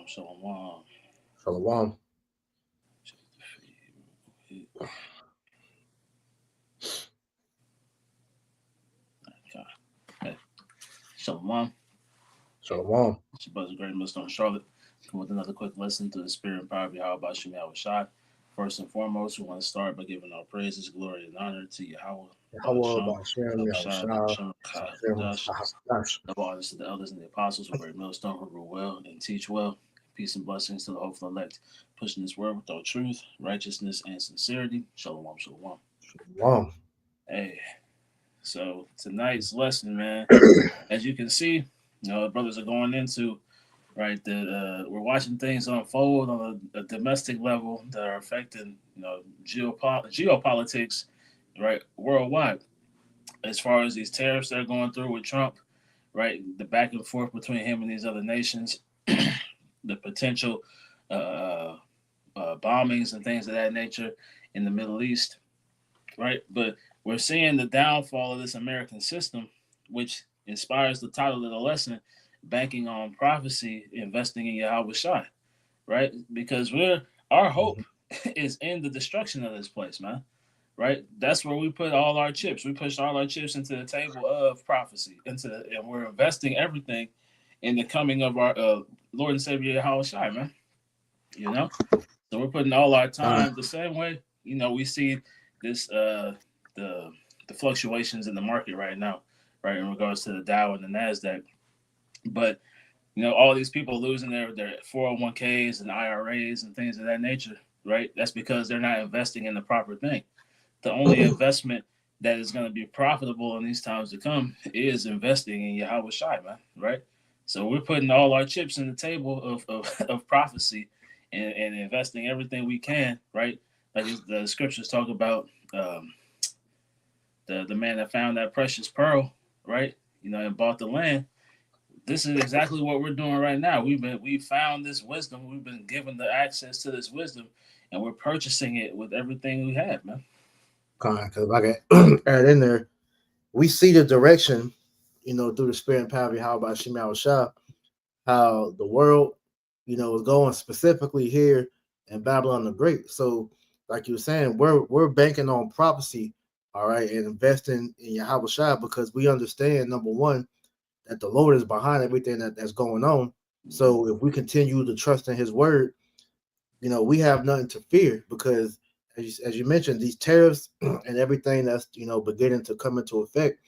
Shalom. Shalom. Check the feed real quick. Okay. Shalom. Shalom. It's your brother Great Millstone Charlotte. Come with another quick lesson to the spirit and power of Yahawashi Yahawashi. First and foremost, we want to start by giving our praises, glory, and honor to Yahweh, Yahweh Basham, Ba'ashem Yahushua, Yahushua Shem, Hashem Dash. Hahadash. Double honors to the elders and the apostles who Great Millstone, who rule well and teach well. Peace and blessings to the hopeful elect, pushing this word with all truth, righteousness, and sincerity. Shalom, shalom. Shalom. Hey, so tonight's lesson, man, as you can see, brothers are going into right that we're watching things unfold on a domestic level that are affecting geopolitics, right, worldwide. As far as these tariffs that are going through with Trump, right, the back and forth between him and these other nations, the potential uh, bombings and things of that nature in the Middle East, right? But we're seeing the downfall of this American system, which inspires the title of the lesson, Banking on Prophecy, Investing in Yahweh Shai, right? Because our hope Mhm. is in the destruction of this place, man. Right? That's where we put all our chips. We pushed all our chips into the table of prophecy, and we're investing everything in the coming of our Lord and Savior Yahweh Shai, man. You know? So we're putting all our Uh, time the same way. We see this the the fluctuations in the market right now, right, in regards to the Dow and the Nasdaq. But all these people losing their 401ks and IRAs and things of that nature, right? That's because they're not investing in the proper thing. The only investment that is going to be profitable in these times to come is investing in Yahweh Shai, man, right? So we're putting all our chips in the table of prophecy and investing everything we can, right? Like the scriptures talk about um, the man that found that precious pearl, right? And bought the land. This is exactly what we're doing right now. We found this wisdom. We've been given the access to this wisdom, and we're purchasing it with everything we have, man. Because if I can add in there, we see the direction, through the spirit and power of Yahweh Ba'ashem Yahushua, how the world, is going specifically here in Babylon the Great. So, like you were saying, we're banking on prophecy, all right, and investing in Yahweh Shai because we understand number one that the Lord is behind everything that's going on. So if we continue to trust in His word, we have nothing to fear because, as you mentioned, these tariffs and everything that's beginning to come into effect.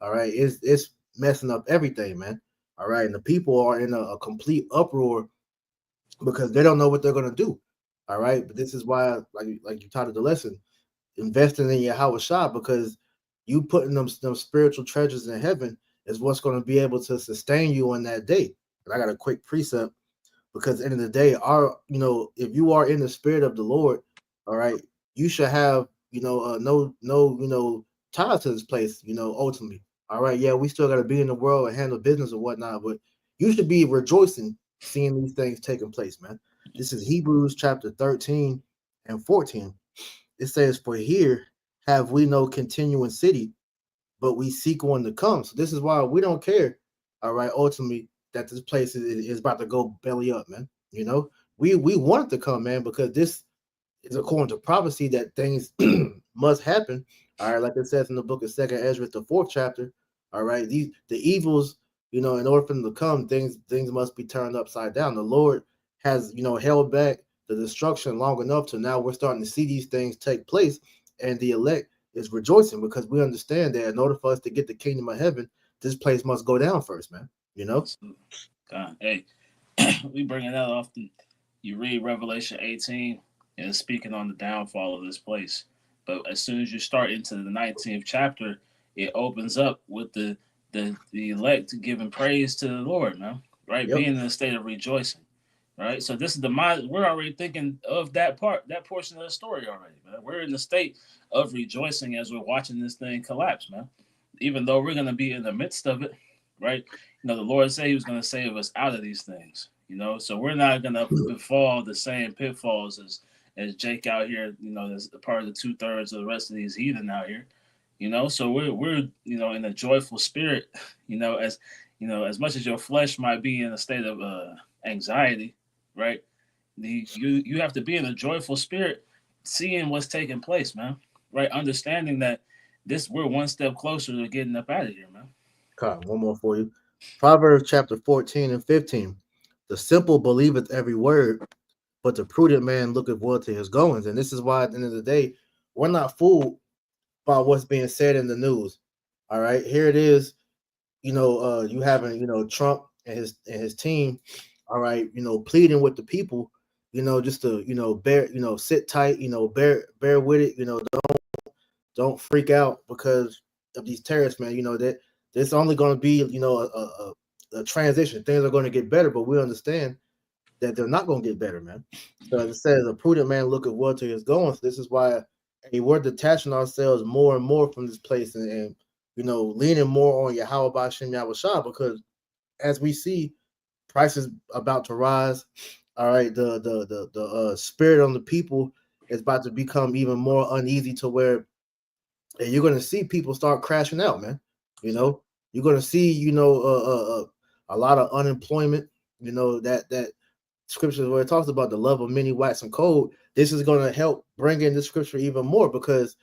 All right, it's messing up everything, man. All right, and the people are in a complete uproar because they don't know what they're gonna do. All right, but this is why, like you taught the lesson, investing in your house shop because you putting them spiritual treasures in heaven is what's going to be able to sustain you on that day. And I got a quick precept because at the end of the day, if you are in the spirit of the Lord, all right, you should have no ties to this place, ultimately. All right, yeah, we still got to be in the world and handle business or whatnot, but you should be rejoicing seeing these things taking place, man. This is Hebrews chapter 13 and 14. It says, "For here have we no continuing city, but we seek one to come." So this is why we don't care. All right, ultimately that this place is about to go belly up, man. We want it to come, man, because this is according to prophecy that things must happen. All right, like it says in the book of Second Ezra, the fourth chapter. All right, the evils, in order for them to come, things must be turned upside down. The Lord has held back the destruction long enough to now we're starting to see these things take place, and the elect is rejoicing because we understand that in order for us to get the kingdom of heaven, this place must go down first, man. Absolutely. God, hey, we bring it out often. You read Revelation 18, and it's speaking on the downfall of this place. But as soon as you start into the 19th chapter, it opens up with the elect giving praise to the Lord, man. Right, Yep. being in a state of rejoicing. Right, so this is the mind. We're already thinking of that portion of the story already, man. We're in the state of rejoicing as we're watching this thing collapse, man. Even though we're gonna be in the midst of it, right? The Lord said He was gonna save us out of these things. So we're not gonna befall the same pitfalls as Jake out here. As part of the 2/3 of the rest of these heathen out here. So we're in a joyful spirit. As as much as your flesh might be in a state of anxiety, right? You have to be in a joyful spirit, seeing what's taking place, man. Right, understanding that this we're one step closer to getting up out of here, man. God, one more for you. Proverbs chapter 14 and 15. The simple believeth every word, but the prudent man looketh well to his goings. And this is why at the end of the day, we're not fooled by what's being said in the news. All right. Here it is. You having, Trump and his team, all right, pleading with the people, just to, bear, sit tight, bear with it, don't freak out because of these tariffs, man. That there's only going to be, a transition. Things are going to get better, but we understand that they're not going to get better, man. So as it says, a prudent man looketh well to his goings. This is why, hey, we're detaching ourselves more and more from this place, and leaning more on Yahweh Shem Yahushua, because as we see prices about to rise, all right, the spirit on the people is about to become even more uneasy, to where and you're gonna see people start crashing out, man. You know, you're gonna see, a lot of unemployment. That scriptures where it talks about the love of many wax and cold. This is gonna help bring in the scripture even more, because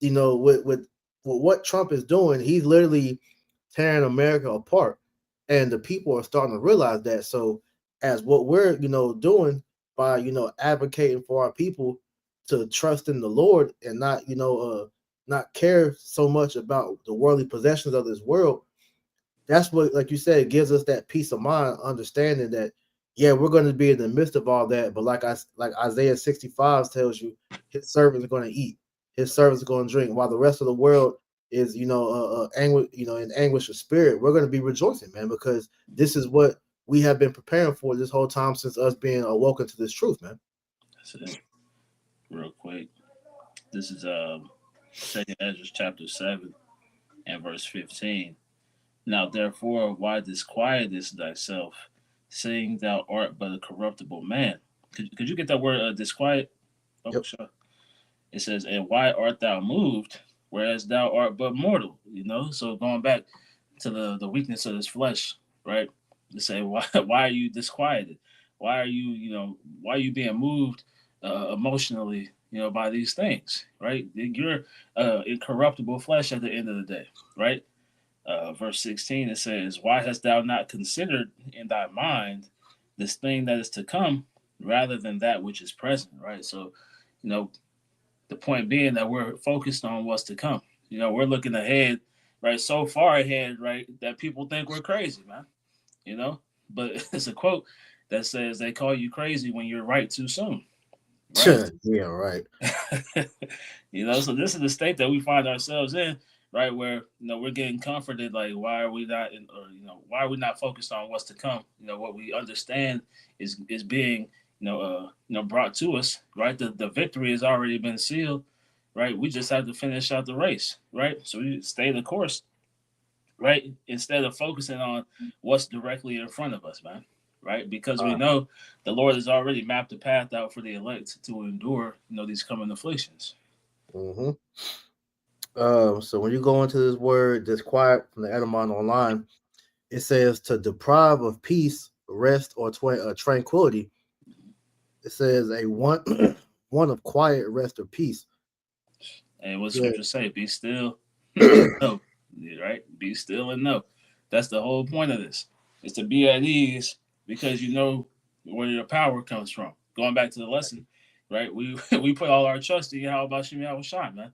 with what Trump is doing, he's literally tearing America apart, and the people are starting to realize that. So, as what we're doing by advocating for our people to trust in the Lord and not not care so much about the worldly possessions of this world, that's what, like you said, gives us that peace of mind, understanding that, yeah, we're going to be in the midst of all that, but like Isaiah 65 tells you, his servants are going to eat, his servants are going to drink, while the rest of the world is anguish, in anguish of spirit. We're going to be rejoicing, man, because this is what we have been preparing for this whole time since us being awoken to this truth, man. That's it. Real quick, this is Second Ezra chapter 7 and verse 15. Now therefore, why disquietest thyself, seeing thou art but a corruptible man? Could you get that word disquiet? Oh, Yep. sure. It says, and why art thou moved, whereas thou art but mortal? So going back to the weakness of this flesh, right? To say, why are you disquieted? Why are you, why are you being moved emotionally, by these things, right? You're incorruptible flesh at the end of the day, right? Verse 16, it says, why hast thou not considered in thy mind this thing that is to come rather than that which is present, right? So, you know, the point being that we're focused on what's to come. We're looking ahead, right? So far ahead, right? That people think we're crazy, man. You know, but it's a quote that says they call you crazy when you're right too soon, right? Yeah, right. So this is the state that we find ourselves in, right? Where we're getting comforted, like why are we not, or why are we not focused on what's to come? What we understand is being brought to us, right? The victory has already been sealed, right? We just have to finish out the race, right? So we stay the course, right? Instead of focusing on what's directly in front of us, man. Right? Because we know the Lord has already mapped the path out for the elect to endure, these coming afflictions. Mm-hmm. So when you go into this word disquiet from the Edamon online, it says to deprive of peace, rest, or tranquility. It says a one one of quiet rest or peace. And what Yeah. scripture say? Be still and know. Right? Be still and know. That's the whole point of this. Is to be at ease because you know where your power comes from. Going back to the lesson, right? We we put all our trust in how about Shemi Shai, man.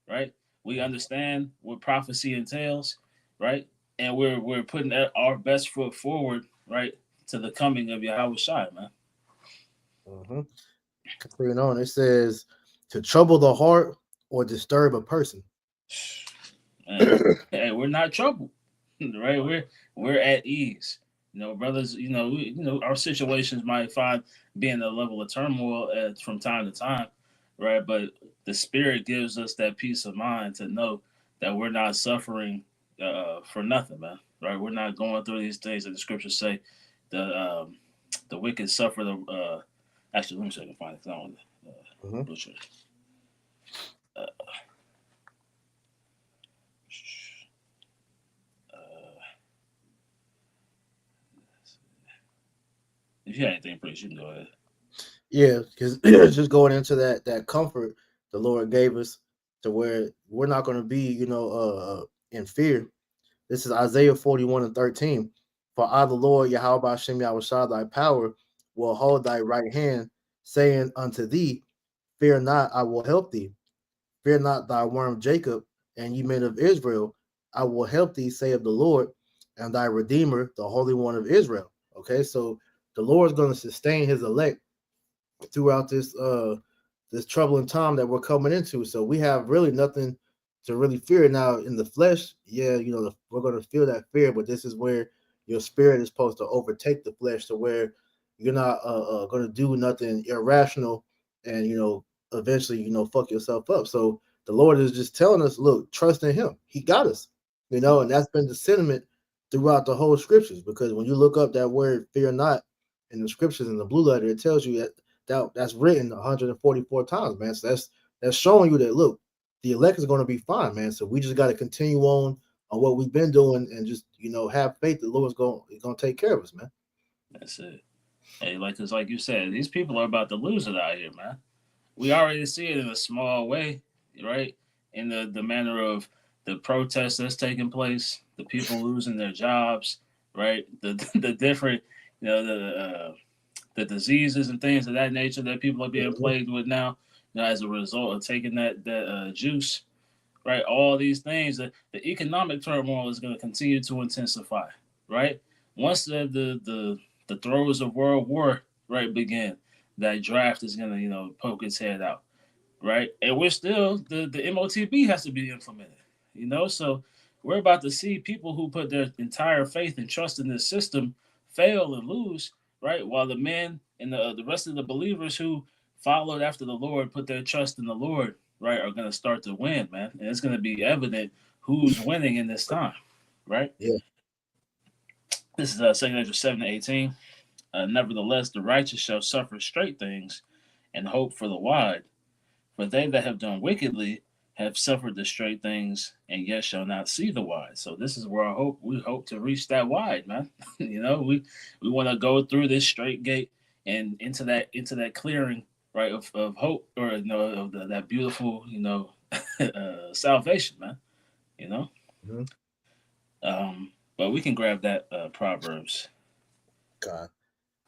Right? We understand what prophecy entails, right? And we're putting our best foot forward, right, to the coming of Yahweh Shai, man. Mm-hmm. Continuing on, it says to trouble the heart or disturb a person. Man, hey, we're not troubled, right? We're at ease. Brothers. Our situations might find being a level of turmoil from time to time, right? But the Spirit gives us that peace of mind to know that we're not suffering for nothing, man. Right? We're not going through these things that the Scriptures say. The wicked suffer the. Actually, let me see if I can find it. 'Cause I don't want to Mm-hmm. butcher. Uh, If you had anything, please, you can go ahead. Yeah, because just going into that comfort the Lord gave us to where we're not going to be, in fear. This is Isaiah 41:13. For I, the Lord, Yahweh Shem Yahushua, thy power, will hold thy right hand, saying unto thee, fear not, I will help thee. Fear not thy worm Jacob, and ye men of Israel, I will help thee, saith the Lord, and thy Redeemer, the Holy One of Israel. Okay, so the Lord is going to sustain his elect throughout this troubling time that we're coming into. So we have really nothing to really fear now in the flesh. Yeah, we're going to feel that fear, but this is where your spirit is supposed to overtake the flesh, to where you're not going to do nothing irrational and eventually fuck yourself up. So the Lord is just telling us, look, trust in Him. He got us. And that's been the sentiment throughout the whole scriptures. Because when you look up that word "fear not" in the scriptures in the blue letter, it tells you that's written 144 times, man. So that's showing you that, look, the elect is going to be fine, man. So we just got to continue on what we've been doing and just have faith that the Lord's going to take care of us, man. That's it. Hey, cause like you said, these people are about to lose it out here, man. We already see it in a small way, right? In the manner of the protests that's taking place, the people losing their jobs, right? The the different, you know, the diseases and things of that nature that people are being Mhm. plagued with now, as a result of taking that juice, right? All these things, the economic turmoil is going to continue to intensify, right? Once the throes of World War, right, begin, that draft is going to poke its head out, right? And we're still the MOTB has to be implemented, so we're about to see people who put their entire faith and trust in this system fail and lose, right? While the men and the rest of the believers who followed after the Lord, put their trust in the Lord, right, are going to start to win, man. And it's going to be evident who's winning in this time, right? Yeah. This is 2 Ezra 7:18. Nevertheless, the righteous shall suffer straight things and hope for the wide. For they that have done wickedly have suffered the straight things, and yet shall not see the wide. So this is where we hope to reach that wide, man. We want to go through this straight gate and into that clearing, right, of hope, or of that beautiful salvation, man. You know. Mhm. But we can grab that Proverbs. God.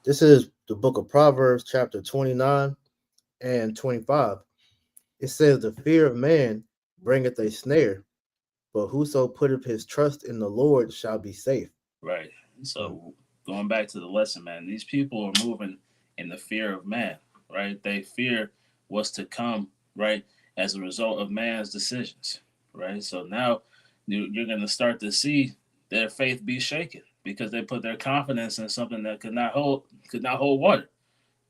This is the book of Proverbs, chapter 29 and 25. It says, the fear of man bringeth a snare, but whoso putteth his trust in the Lord shall be safe. Right. Mm. So going back to the lesson, man, these people are moving in the fear of man, right? They fear what's to come, right, as a result of man's decisions, right? So now you're going to start to see their faith be shaken because they put their confidence in something that could not hold water,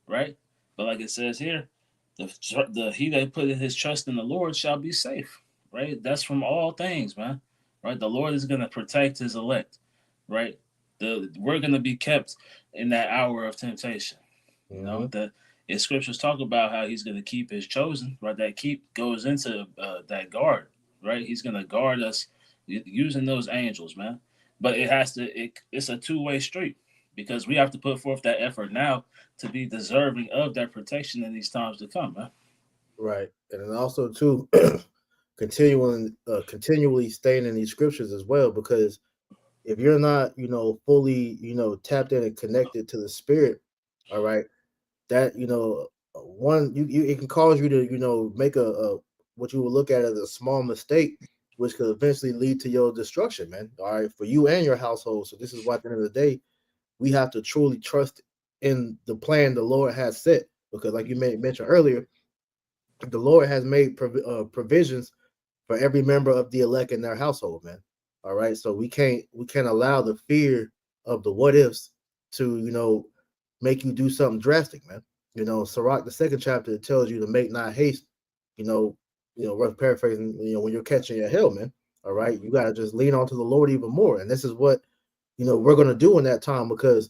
right? But like it says here, the he that put his trust in the Lord shall be safe, right? That's from all things, man. Right? The Lord is gonna protect his elect, right? We're gonna be kept in that hour of temptation. Mhm. The scriptures talk about how he's gonna keep his chosen, right? That keep goes into that guard, right? He's gonna guard us using those angels, man. But it's a two-way street because we have to put forth that effort now to be deserving of that protection in these times to come, man. Right. And then also too, continually staying in these scriptures as well, because if you're not, fully, tapped in and connected to the spirit, all right, that one you it can cause you to make a what you would look at as a small mistake, which could eventually lead to your destruction, man. All right, for you and your household. So this is why at the end of the day we have to truly trust in the plan the Lord has set, because like you mentioned earlier, the Lord has made provisions for every member of the elect in their household, man. All right, so we can't allow the fear of the what ifs to make you do something drastic, man. Sirach, the second chapter, it tells you to make not haste. Rough paraphrasing. When you're catching your hell, man. All right, you gotta just lean onto the Lord even more, and this is what we're gonna do in that time, because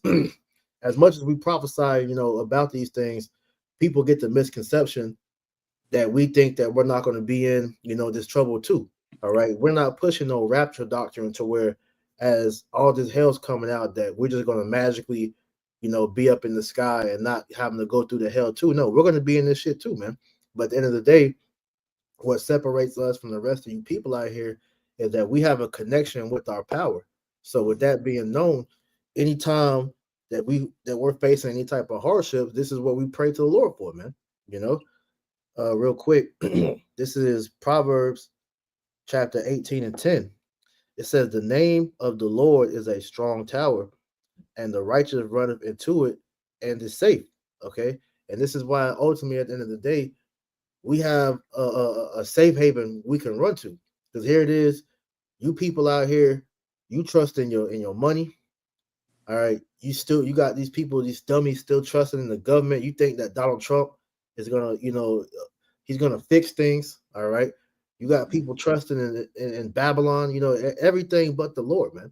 as much as we prophesy, about these things, people get the misconception that we think that we're not going to be in, this trouble too. All right. We're not pushing no rapture doctrine to where as all this hell's coming out that we're just going to magically be up in the sky and not having to go through the hell too. No, we're gonna be in this shit too, man. But at the end of the day, what separates us from the rest of you people out here is that we have a connection with our power. So with that being known, anytime that we're facing any type of hardship, this is what we pray to the Lord for, man. You know, real quick, this is Proverbs chapter 18 and 10. It says, "The name of the Lord is a strong tower, and the righteous runneth into it and is safe." Okay, and this is why ultimately at the end of the day we have a safe haven we can run to. Because here it is, you people out here, you trust in your money. All right, you got these people, these dummies, still trusting in the government. You think that Donald Trump is gonna, he's gonna fix things. All right, you got people trusting in Babylon. Everything but the Lord, man.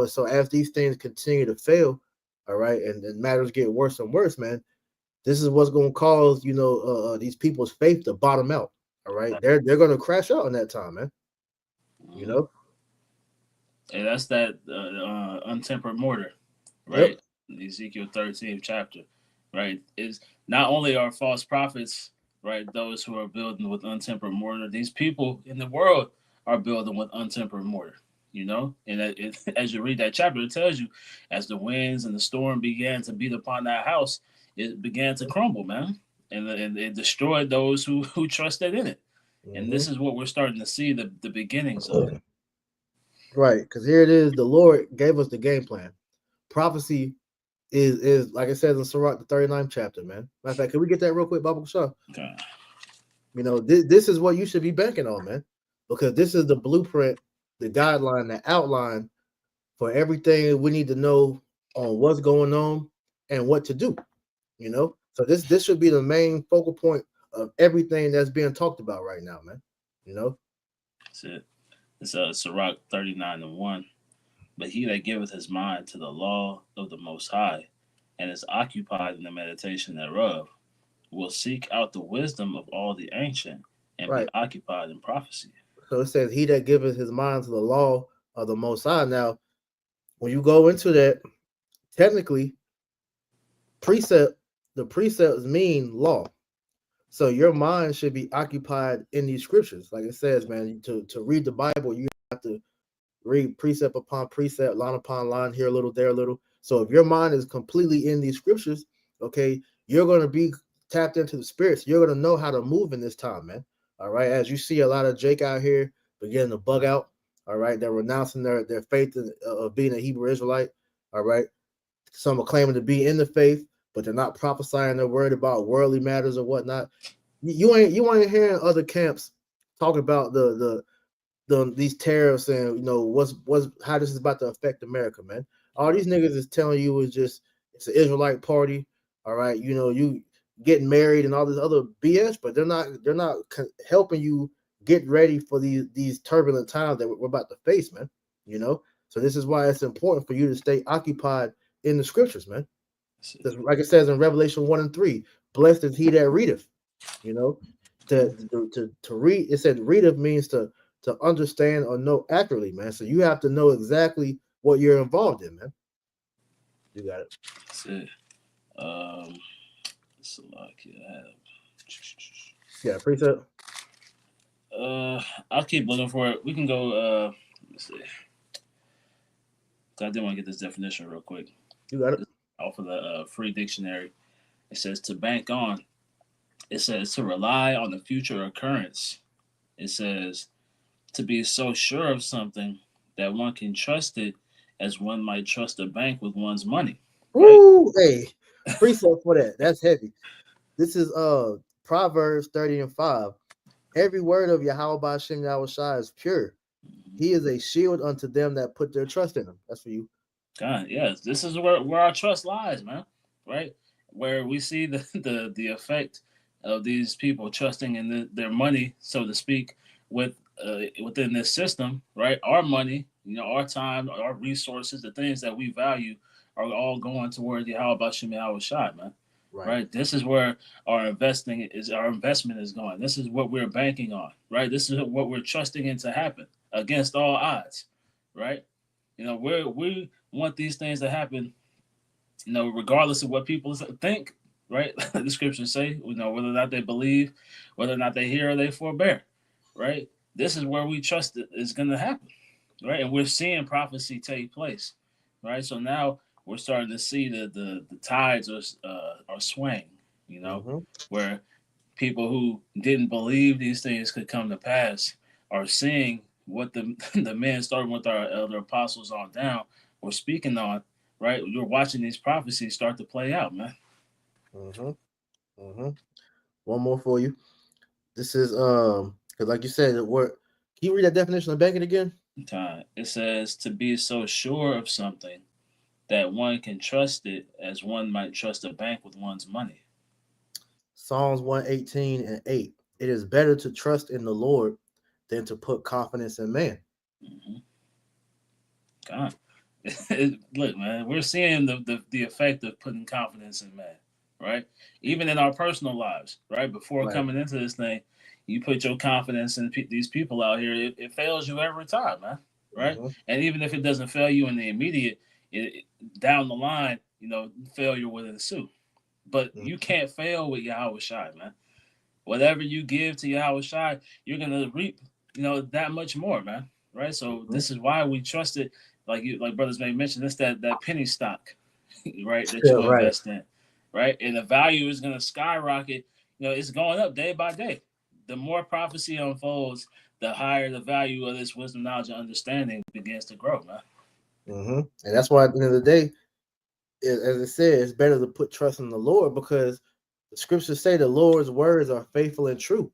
So as these things continue to fail, all right, and matters get worse and worse, man, this is what's going to cause these people's faith to bottom out. All right, they're going to crash out in that time, man. You Mhm. know. And that's that untempered mortar, Yep. right? Ezekiel 13th chapter, right? Is not only are false prophets, right, those who are building with untempered mortar, these people in the world are building with untempered mortar, And as you read that chapter, it tells you as the winds and the storm began to beat upon that house, it began to crumble, man. And it destroyed those who trusted in it. And Hmm. this is what we're starting to see the beginnings of. Right, because here it is. The Lord gave us the game plan. Prophecy is like it says in Sirach, the 39th chapter, man. Matter of fact, can we get that real quick, Bible Shaw? Okay. This is what you should be banking on, man, because this is the blueprint, the guideline, the outline for everything we need to know on what's going on and what to do. So this should be the main focal point of everything that's being talked about right now, man. You know. That's it. It's Sirach 39:1. But he that giveth his mind to the law of the Most High, and is occupied in the meditation thereof, will seek out the wisdom of all the ancient, and be Right. occupied in prophecy. So it says, "He that giveth his mind to the law of the Most High." Now, when you go into that, technically, precept the precepts mean law. So your mind should be occupied in these scriptures, like it says, man. To read the Bible, you have to read precept upon precept, line upon line, here a little, there a little. So if your mind is completely in these scriptures, okay, you're going to be tapped into the spirits. You're going to know how to move in this time, man. All right. As you see a lot of Jake out here beginning to bug out. All right. They're renouncing their faith of being a Hebrew Israelite. All right. Some are claiming to be in the faith, but they're not prophesying. They're worried about worldly matters or whatnot. You ain't hearing other camps talk about these tariffs and what's how this is about to affect America, man. All these niggas is telling you is just it's an Israelite party, all right. You getting married and all this other BS, but they're not helping you get ready for these turbulent times that we're about to face, man. So this is why it's important for you to stay occupied in the scriptures, man. Like it says in Revelation 1 and 3, blessed is he that readeth. You know, to read. It said readeth means to understand or know accurately, man. So you have to know exactly what you're involved in, man. You got it. That's it. Um, so like I have. Yeah, precept. I'll keep looking for it. We can go. Let me see. 'Cause I did want to get this definition real quick. You got it. This off of the free dictionary. It says to bank on. It says to rely on the future occurrence. It says to be so sure of something that one can trust it as one might trust a bank with one's money, right? Woo! Hey, precept for that. That's heavy. This is Proverbs 30 and 5. Every word of Yahweh Bashem Yahawashi is pure. He is a shield unto them that put their trust in him. That's for you. God, yes, this is where our trust lies, man. Right, where we see the effect of these people trusting in their money, so to speak, with within this system. Right, our money, our time, our resources, the things that we value, are all going toward the how about Shemi How Shot, man. Right. Right, this is where our investment is going. This is what we're banking on. Right, this is what we're trusting in to happen against all odds. Right, we want these things to happen regardless of what people think, right? The scriptures say, whether or not they believe, whether or not they hear or they forbear, right? This is where we trust it is going to happen, right? And we're seeing prophecy take place, right? So now we're starting to see the tides are swaying, Mm-hmm. where people who didn't believe these things could come to pass are seeing what the the men starting with our elder apostles on down were speaking on, right? You're watching these prophecies start to play out, man. Mm-hmm. Mm-hmm. One more for you. This is because like you said, the word. Can you read that definition of banking again? Time. It says to be so sure of something that one can trust it as one might trust a bank with one's money. Psalms 118:8. It is better to trust in the Lord than to put confidence in man. Mm-hmm. God. Look, man, we're seeing the effect of putting confidence in man, right? Even in our personal lives, right? Before Right. coming into this thing, you put your confidence in these people out here. It fails you every time, man, right? Mm-hmm. And even if it doesn't fail you in the immediate, down the line, failure will ensue. But you can't fail with Yahawashi, man. Whatever you give to Yahawashi, you're gonna reap, that much more, man. Right. So Mm-hmm. this is why we trust it. Like brothers may mention, it's that penny stock, right? That Yeah, you right. invest in, right? And the value is gonna skyrocket. It's going up day by day. The more prophecy unfolds, the higher the value of this wisdom, knowledge, and understanding begins to grow, man. Mm-hmm. And that's why at the end of the day, as it said, it's better to put trust in the Lord because the scriptures say the Lord's words are faithful and true.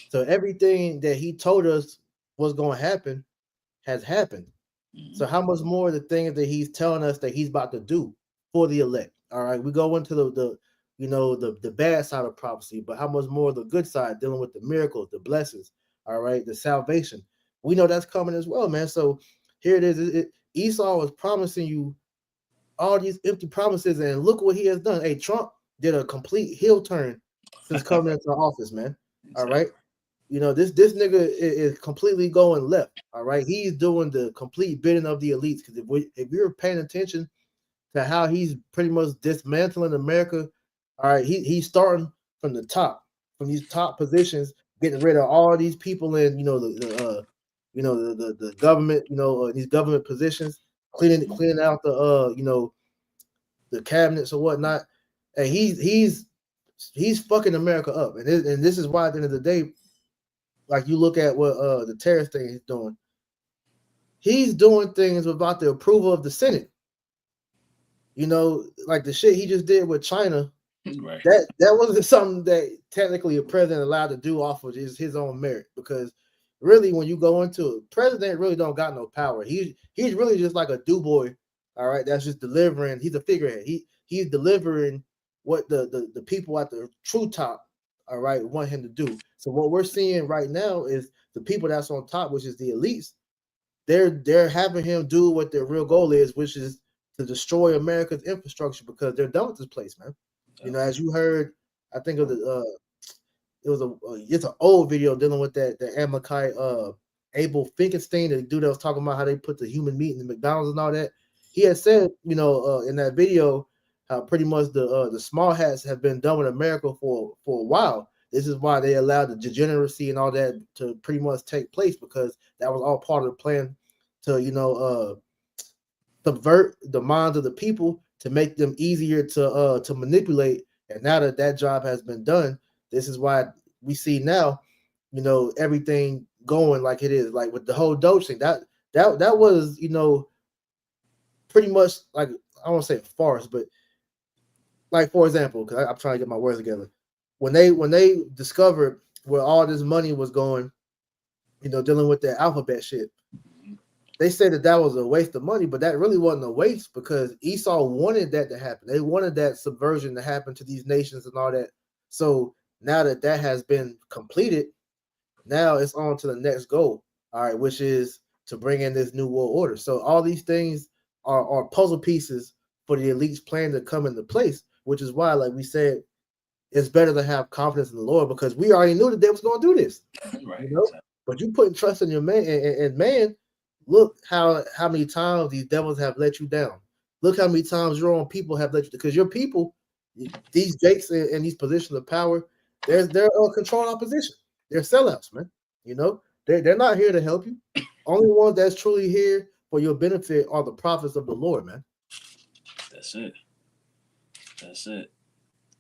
So everything that He told us was going to happen has happened. Mm-hmm. So how much more the things that He's telling us that He's about to do for the elect? All right, we go into the bad side of prophecy, but how much more the good side, dealing with the miracles, the blessings, all right, the salvation. We know that's coming as well, man. So here it is. Esau was promising you all these empty promises, and look what he has done. Hey, Trump did a complete heel turn since coming into office, man. All Exactly. right, this nigga is completely going left. All right, he's doing the complete bidding of the elites. Because if you're paying attention to how he's pretty much dismantling America, all right, he's starting from the top, from these top positions, getting rid of all these people in the government, these government positions, cleaning out the cabinets or whatnot, and he's fucking America up, and this is why at the end of the day, like you look at what the terrorist thing he's doing things without the approval of the Senate. Like the shit he just did with China, Right. that wasn't something that technically a president allowed to do off of his own merit, because really when you go into it, president really don't got no power. He's really just like a do boy, all right, that's just delivering. He's a figurehead. He's delivering what the people at the true top, all right, want him to do. So what we're seeing right now is the people that's on top, which is the elites, they're having him do what their real goal is, which is to destroy America's infrastructure, because they're done with this place, man. As you heard, I think of the it was it's an old video dealing with the Amalekite Abel Finkelstein, the dude that was talking about how they put the human meat in the McDonald's and all that. He had said, in that video, how pretty much the small hats have been done with America for a while. This is why they allowed the degeneracy and all that to pretty much take place, because that was all part of the plan to subvert the minds of the people to make them easier to manipulate. And now that that job has been done, this is why we see now, everything going like it is, like with the whole Doge thing. That was pretty much like, I don't want to say a farce, but like, for example, because I'm trying to get my words together. When they discovered where all this money was going, dealing with that alphabet shit, they said that was a waste of money, but that really wasn't a waste, because Esau wanted that to happen. They wanted that subversion to happen to these nations and all that. So now that that has been completed, now it's on to the next goal. All right, which is to bring in this new world order. So all these things are puzzle pieces for the elite's plan to come into place, which is why, like we said, it's better to have confidence in the Lord, because we already knew that they was going to do this. Right. you know. Exactly. But you putting trust in your man, and man, look how many times these devils have let you down. Look how many times your own people have let you, because your people, these Jakes in these positions of power, they're controlling opposition. They're sellouts, man. You know, they're not here to help you. Only ones that's truly here for your benefit are the prophets of the Lord, man. That's it. That's it.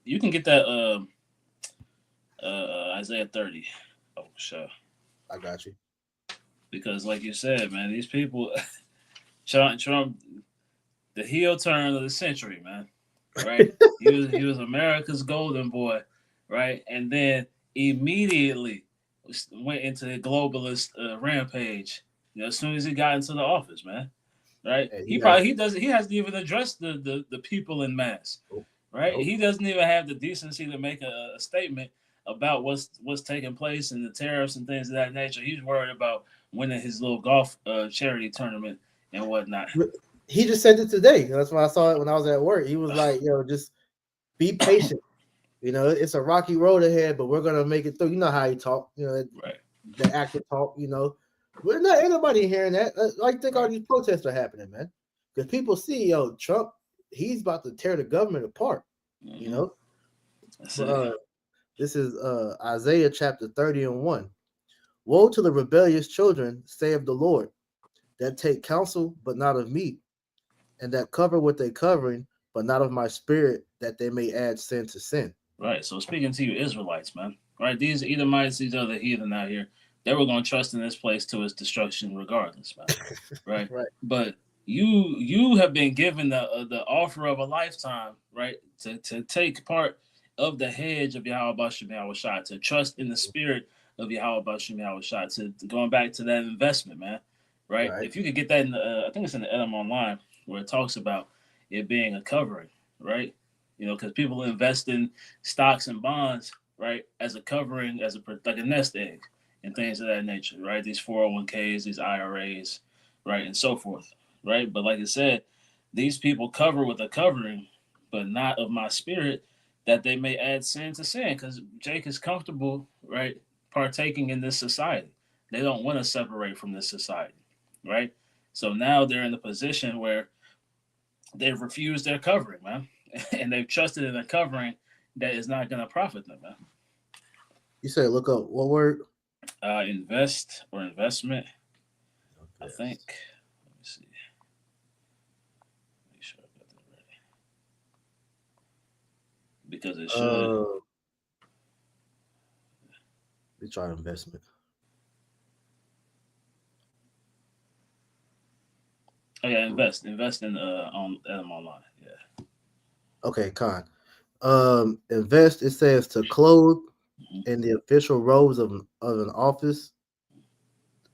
You can get that Isaiah 30. Oh, sure. I got you. Because like you said, man, these people Trump, the heel turn of the century, man. Right? He was America's golden boy, right? And then immediately went into the globalist rampage. As soon as he got into the office, man. Right? And He he has probably he doesn't he hasn't even addressed the people in mass. nope, Right? nope. He doesn't even have the decency to make a statement about what's taking place and the tariffs and things of that nature. He's worried about winning his little golf charity tournament and whatnot. He just said it today. That's why I saw it when I was at work. He was like, just be patient. It's a rocky road ahead, but we're gonna make it through. You know how he talk. Right. The actor talk. We're not anybody hearing that. I think all Right. these protests are happening, man, because people see, Trump. He's about to tear the government apart. You Mm-hmm. know. That's But it. this is Isaiah chapter 30:1. Woe to the rebellious children, saith the Lord, that take counsel, but not of me, and that cover with a covering, but not of my spirit, that they may add sin to sin. Right. So speaking to you Israelites, man. Right. These Edomites, these other heathen out here, they were going to trust in this place to its destruction, regardless, man. Right. Right. But you have been given the offer of a lifetime, right, to take part of the hedge of Yahweh Bashim Yahawashi, to trust in the spirit of Yahweh Bashim Yahawashi, to going back to that investment, man. Right. Right. If you could get that in, I think it's in the Edom Online where it talks about it being a covering, right? Because people invest in stocks and bonds, right, as a covering, as a like a nest egg and things of that nature, right? These 401ks, these IRAs, right, and so forth, right? But like I said, these people cover with a covering, but not of my spirit, that they may add sin to sin, because Jake is comfortable, right, partaking in this society. They don't want to separate from this society, right? So now they're in the position where they've refused their covering, man, and they've trusted in a covering that is not going to profit them, man. You said look up what word? Invest or investment, I think. Yes. Let me see. Make sure I got that ready because it should. Uh, we try investment. Oh yeah, invest in on Adam online. Yeah. Okay, con. Invest. It says to clothe Mm-hmm. in the official robes of an office.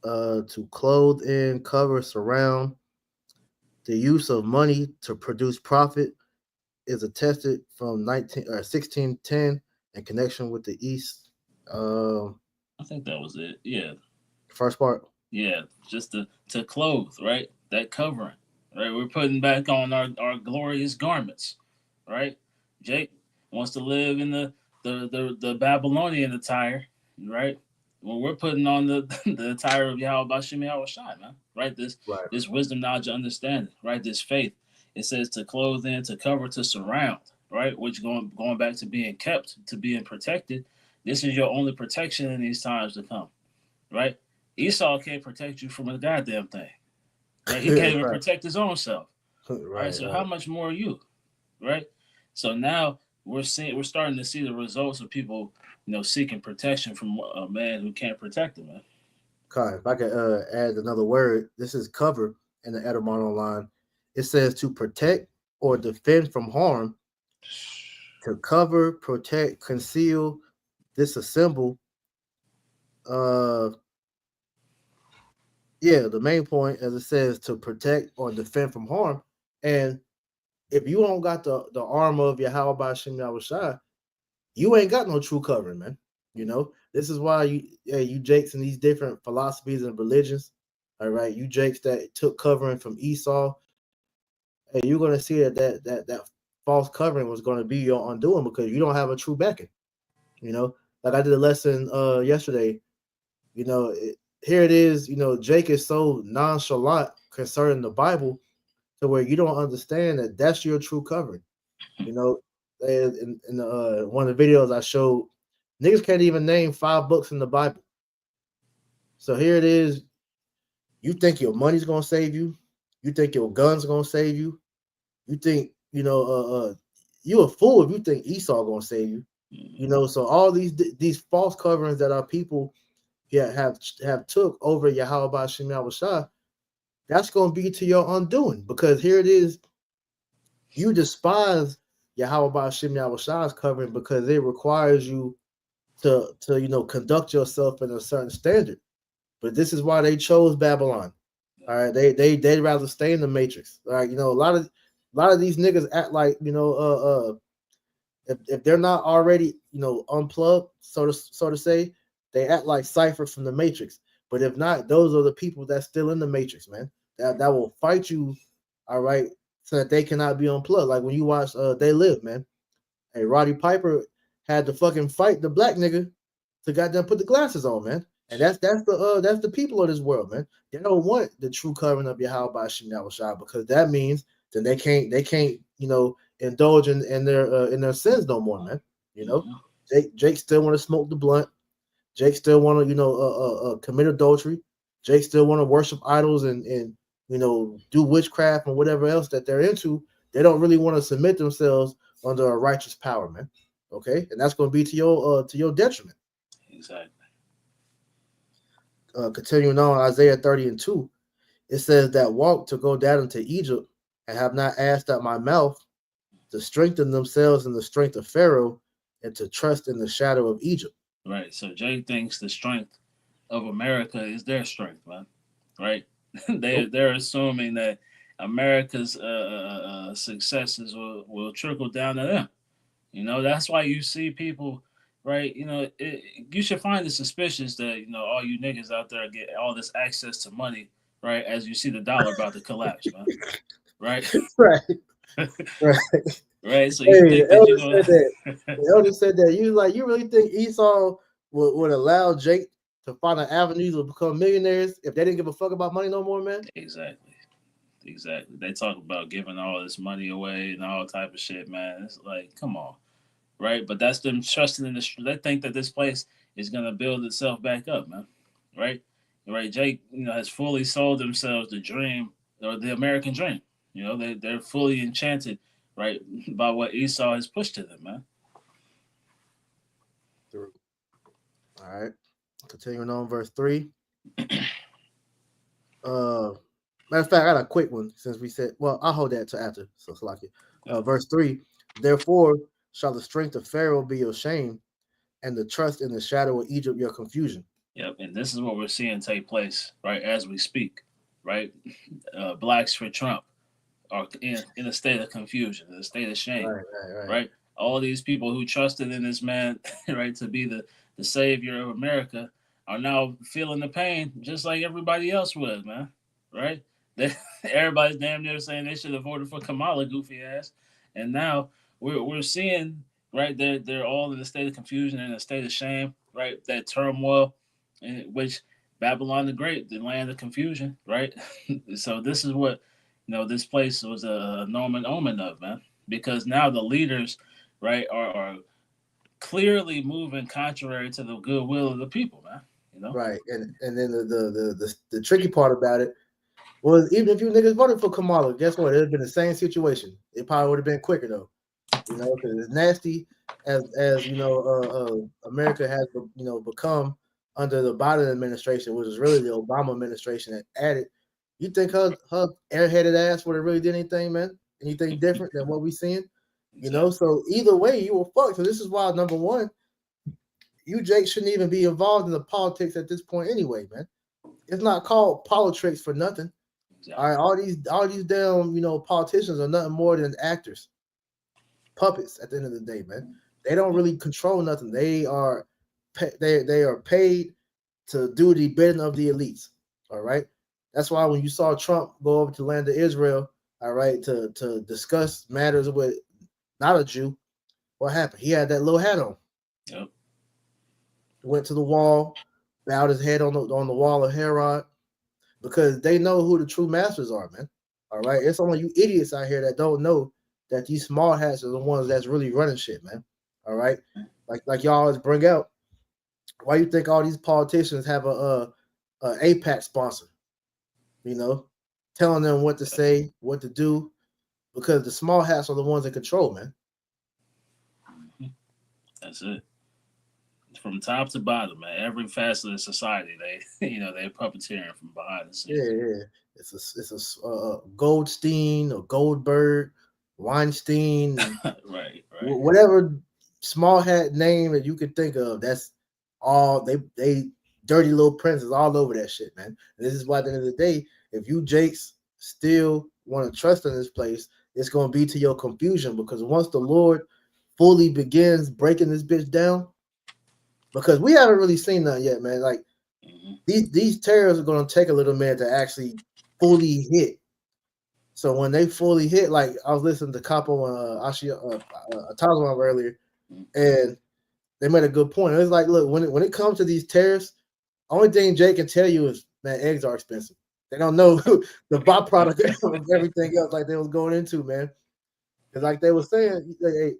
To clothe in, cover, surround. The use of money to produce profit is attested from 1610 in connection with the East. Um, I think that was it. Yeah, First part. yeah. Just to clothe, right? That covering, right? We're putting back on our glorious garments, right? Jake wants to live in the Babylonian attire, right? Well, we're putting on the the attire of Yahweh Bashim Yahawashi, man. Right? Right. This wisdom, knowledge, understanding, right? This faith. It says to clothe in, to cover, to surround, right? Which going back to being kept, to being protected. This is your only protection in these times to come, right? Esau can't protect you from a goddamn thing, right? He can't even Right. protect his own self, right? Right. So how Right. much more are you, right? So now we're starting to see the results of people, seeking protection from a man who can't protect them, man. Kai, if I could add another word, this is cover in the etymology line. It says to protect or defend from harm, to cover, protect, conceal, disassemble. Uh, yeah, the main point, as it says, to protect or defend from harm. And if you don't got the armor of Yahweh by Shem Yahushai, you ain't got no true covering, man. This is why you jakes in these different philosophies and religions. All right, you jakes that took covering from Esau, and you're gonna see that false covering was gonna be your undoing because you don't have a true backing. Like I did a lesson yesterday. Here it is. Jake is so nonchalant concerning the Bible to where you don't understand that that's your true covering. You know, in one of the videos I showed, niggas can't even name 5 books in the Bible. So here it is. You think your money's gonna save you? You think your guns gonna save you? You think you a fool if you think Esau gonna save you? You know, so all these false coverings that our people have took over Yahweh Shem Shah, that's gonna be to your undoing because here it is, you despise Yahweh Shem Shah's covering because it requires you to conduct yourself in a certain standard. But this is why they chose Babylon. All right, they'd rather stay in the matrix. All right, a lot of these niggas act like if they're not already unplugged, so to say, they act like Cipher from the Matrix. But if not, those are the people that's still in the Matrix, man. That will fight you, all right, so that they cannot be unplugged. Like when you watch They Live, man. Hey, Roddy Piper had to fucking fight the black nigga to goddamn put the glasses on, man. And that's the people of this world, man. They don't want the true covering of Yahweh by Shem Shah because that means then they can't indulge in their sins no more, man. You know, Mhm. Jake still want to smoke the blunt. Jake still want to commit adultery. Jake still want to worship idols and do witchcraft and whatever else that they're into. They don't really want to submit themselves under a righteous power, man. Okay, and that's going to be to your detriment. Exactly. Continuing on, Isaiah 30:2, it says that walk to go down into Egypt and have not asked at my mouth to strengthen themselves in the strength of Pharaoh and to trust in the shadow of Egypt. Right. So Jay thinks the strength of America is their strength, man. Right. Nope. They're assuming that America's successes will trickle down to them. That's why you see people, right? You should find it suspicious that all you niggas out there get all this access to money, right? As you see the dollar about to collapse, man. Right. Right, right. Right. So you Hey, the think that elder you're said that. gonna The elder said that. You like you really think Esau would allow Jake to find an avenue to become millionaires if they didn't give a fuck about money no more, man? exactly. Exactly. They talk about giving all this money away and all type of shit, man. It's like, come on, right? But that's them trusting in this. They think that this place is gonna build itself back up, man. Right? Right. Jake, has fully sold themselves the dream or the American dream. They're fully enchanted, right, by what Esau has pushed to them, man. True. All right. Continuing on, verse 3. Uh, Matter of fact, I got a quick one since we said. Well, I'll hold that to after. So, Salaki. Yeah. Verse 3. Therefore, shall the strength of Pharaoh be your shame, and the trust in the shadow of Egypt your confusion. Yep. And this is what we're seeing take place, right, as we speak, right? Blacks for Trump are in a state of confusion, in a state of shame, Right, right, right. right? All these people who trusted in this man, right, to be the savior of America are now feeling the pain just like everybody else was, man, right? They, everybody's damn near saying they should have voted for Kamala, goofy ass. And now we're seeing, right, they're all in a state of confusion and a state of shame, right? That turmoil, in which Babylon the Great, the land of confusion, right? So this is what this place was a Norman omen of, man, because now the leaders, right, are clearly moving contrary to the goodwill of the people, man. You know, Right, and then the tricky part about it was even if you niggas voted for Kamala, guess what? It'd have been the same situation. It probably would have been quicker though, because as nasty as America has become under the Biden administration, which is really the Obama administration that added. You think her airheaded ass would have really did anything, man? Anything different than what we seeing? exactly, So either way, you were fucked. So this is why number one, you Jake shouldn't even be involved in the politics at this point anyway, man. It's not called politics for nothing. All right, exactly, all these damn politicians are nothing more than actors, puppets. At the end of the day, man, they don't really control nothing. They are paid to do the bidding of the elites. All right, that's why when you saw Trump go over to the land of Israel, all right, to discuss matters with not a Jew, what happened? He had that little hat on. yep, Went to the wall, bowed his head on the wall of Herod, because they know who the true masters are, man. All right, it's only you idiots out here that don't know that these small hats are the ones that's really running shit, man. All right, like y'all always bring out. Why you think all these politicians have a APAC sponsor? You know, telling them what to say, what to do, because the small hats are the ones in control, man. Mhm. That's it. From top to bottom, man. Every facet of society, they they're puppeteering from behind the Yeah, scenes. yeah. It's a Goldstein or Goldberg, Weinstein, Right, right, whatever small hat name that you could think of. That's all they dirty little princes all over that shit, man. And this is why at the end of the day, if you Jakes still want to trust in this place, it's gonna be to your confusion because once the Lord fully begins breaking this bitch down, because we haven't really seen that yet, man. Like hmm these terrorists are gonna take a little minute to actually fully hit. So when they fully hit, like I was listening to Capo Tazwan earlier, and they made a good point. It's like, look, when it comes to these tariffs, only thing Jay can tell you is, man, eggs are expensive. They don't know the byproduct of everything else like they was going into, man. Because like they were saying, hey,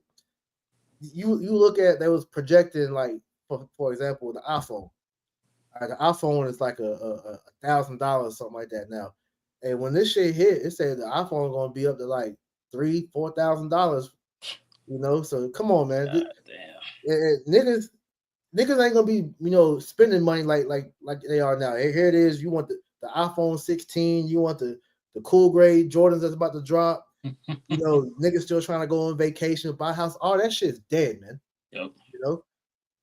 you look at they was projecting like for example the iPhone. The iPhone is like $1,000 something like that now. And when this shit hit, it said the iPhone gonna be up to like $3,000-$4,000. So come on, man. God damn. Niggas ain't gonna be spending money like they are now. Here it is. You want the iPhone 16. You want the cool grade Jordans that's about to drop. Niggas still trying to go on vacation, buy a house. All that shit's dead, man. Yep. You know,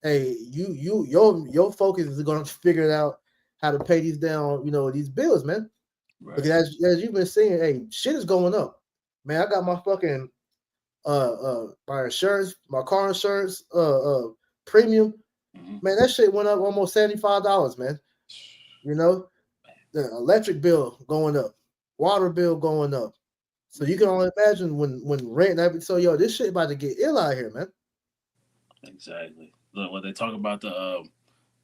hey, your focus is gonna figure out how to pay these down. These bills, man. Because Right. as you've been saying, hey, shit is going up, man. I got my fucking my insurance, my car insurance premium. hmm Man, that shit went up almost $75, man. You know, the electric bill going up, water bill going up. So you can only imagine when rent and everything. So yo, this shit about to get ill out here, man. Exactly. Look, when they talk about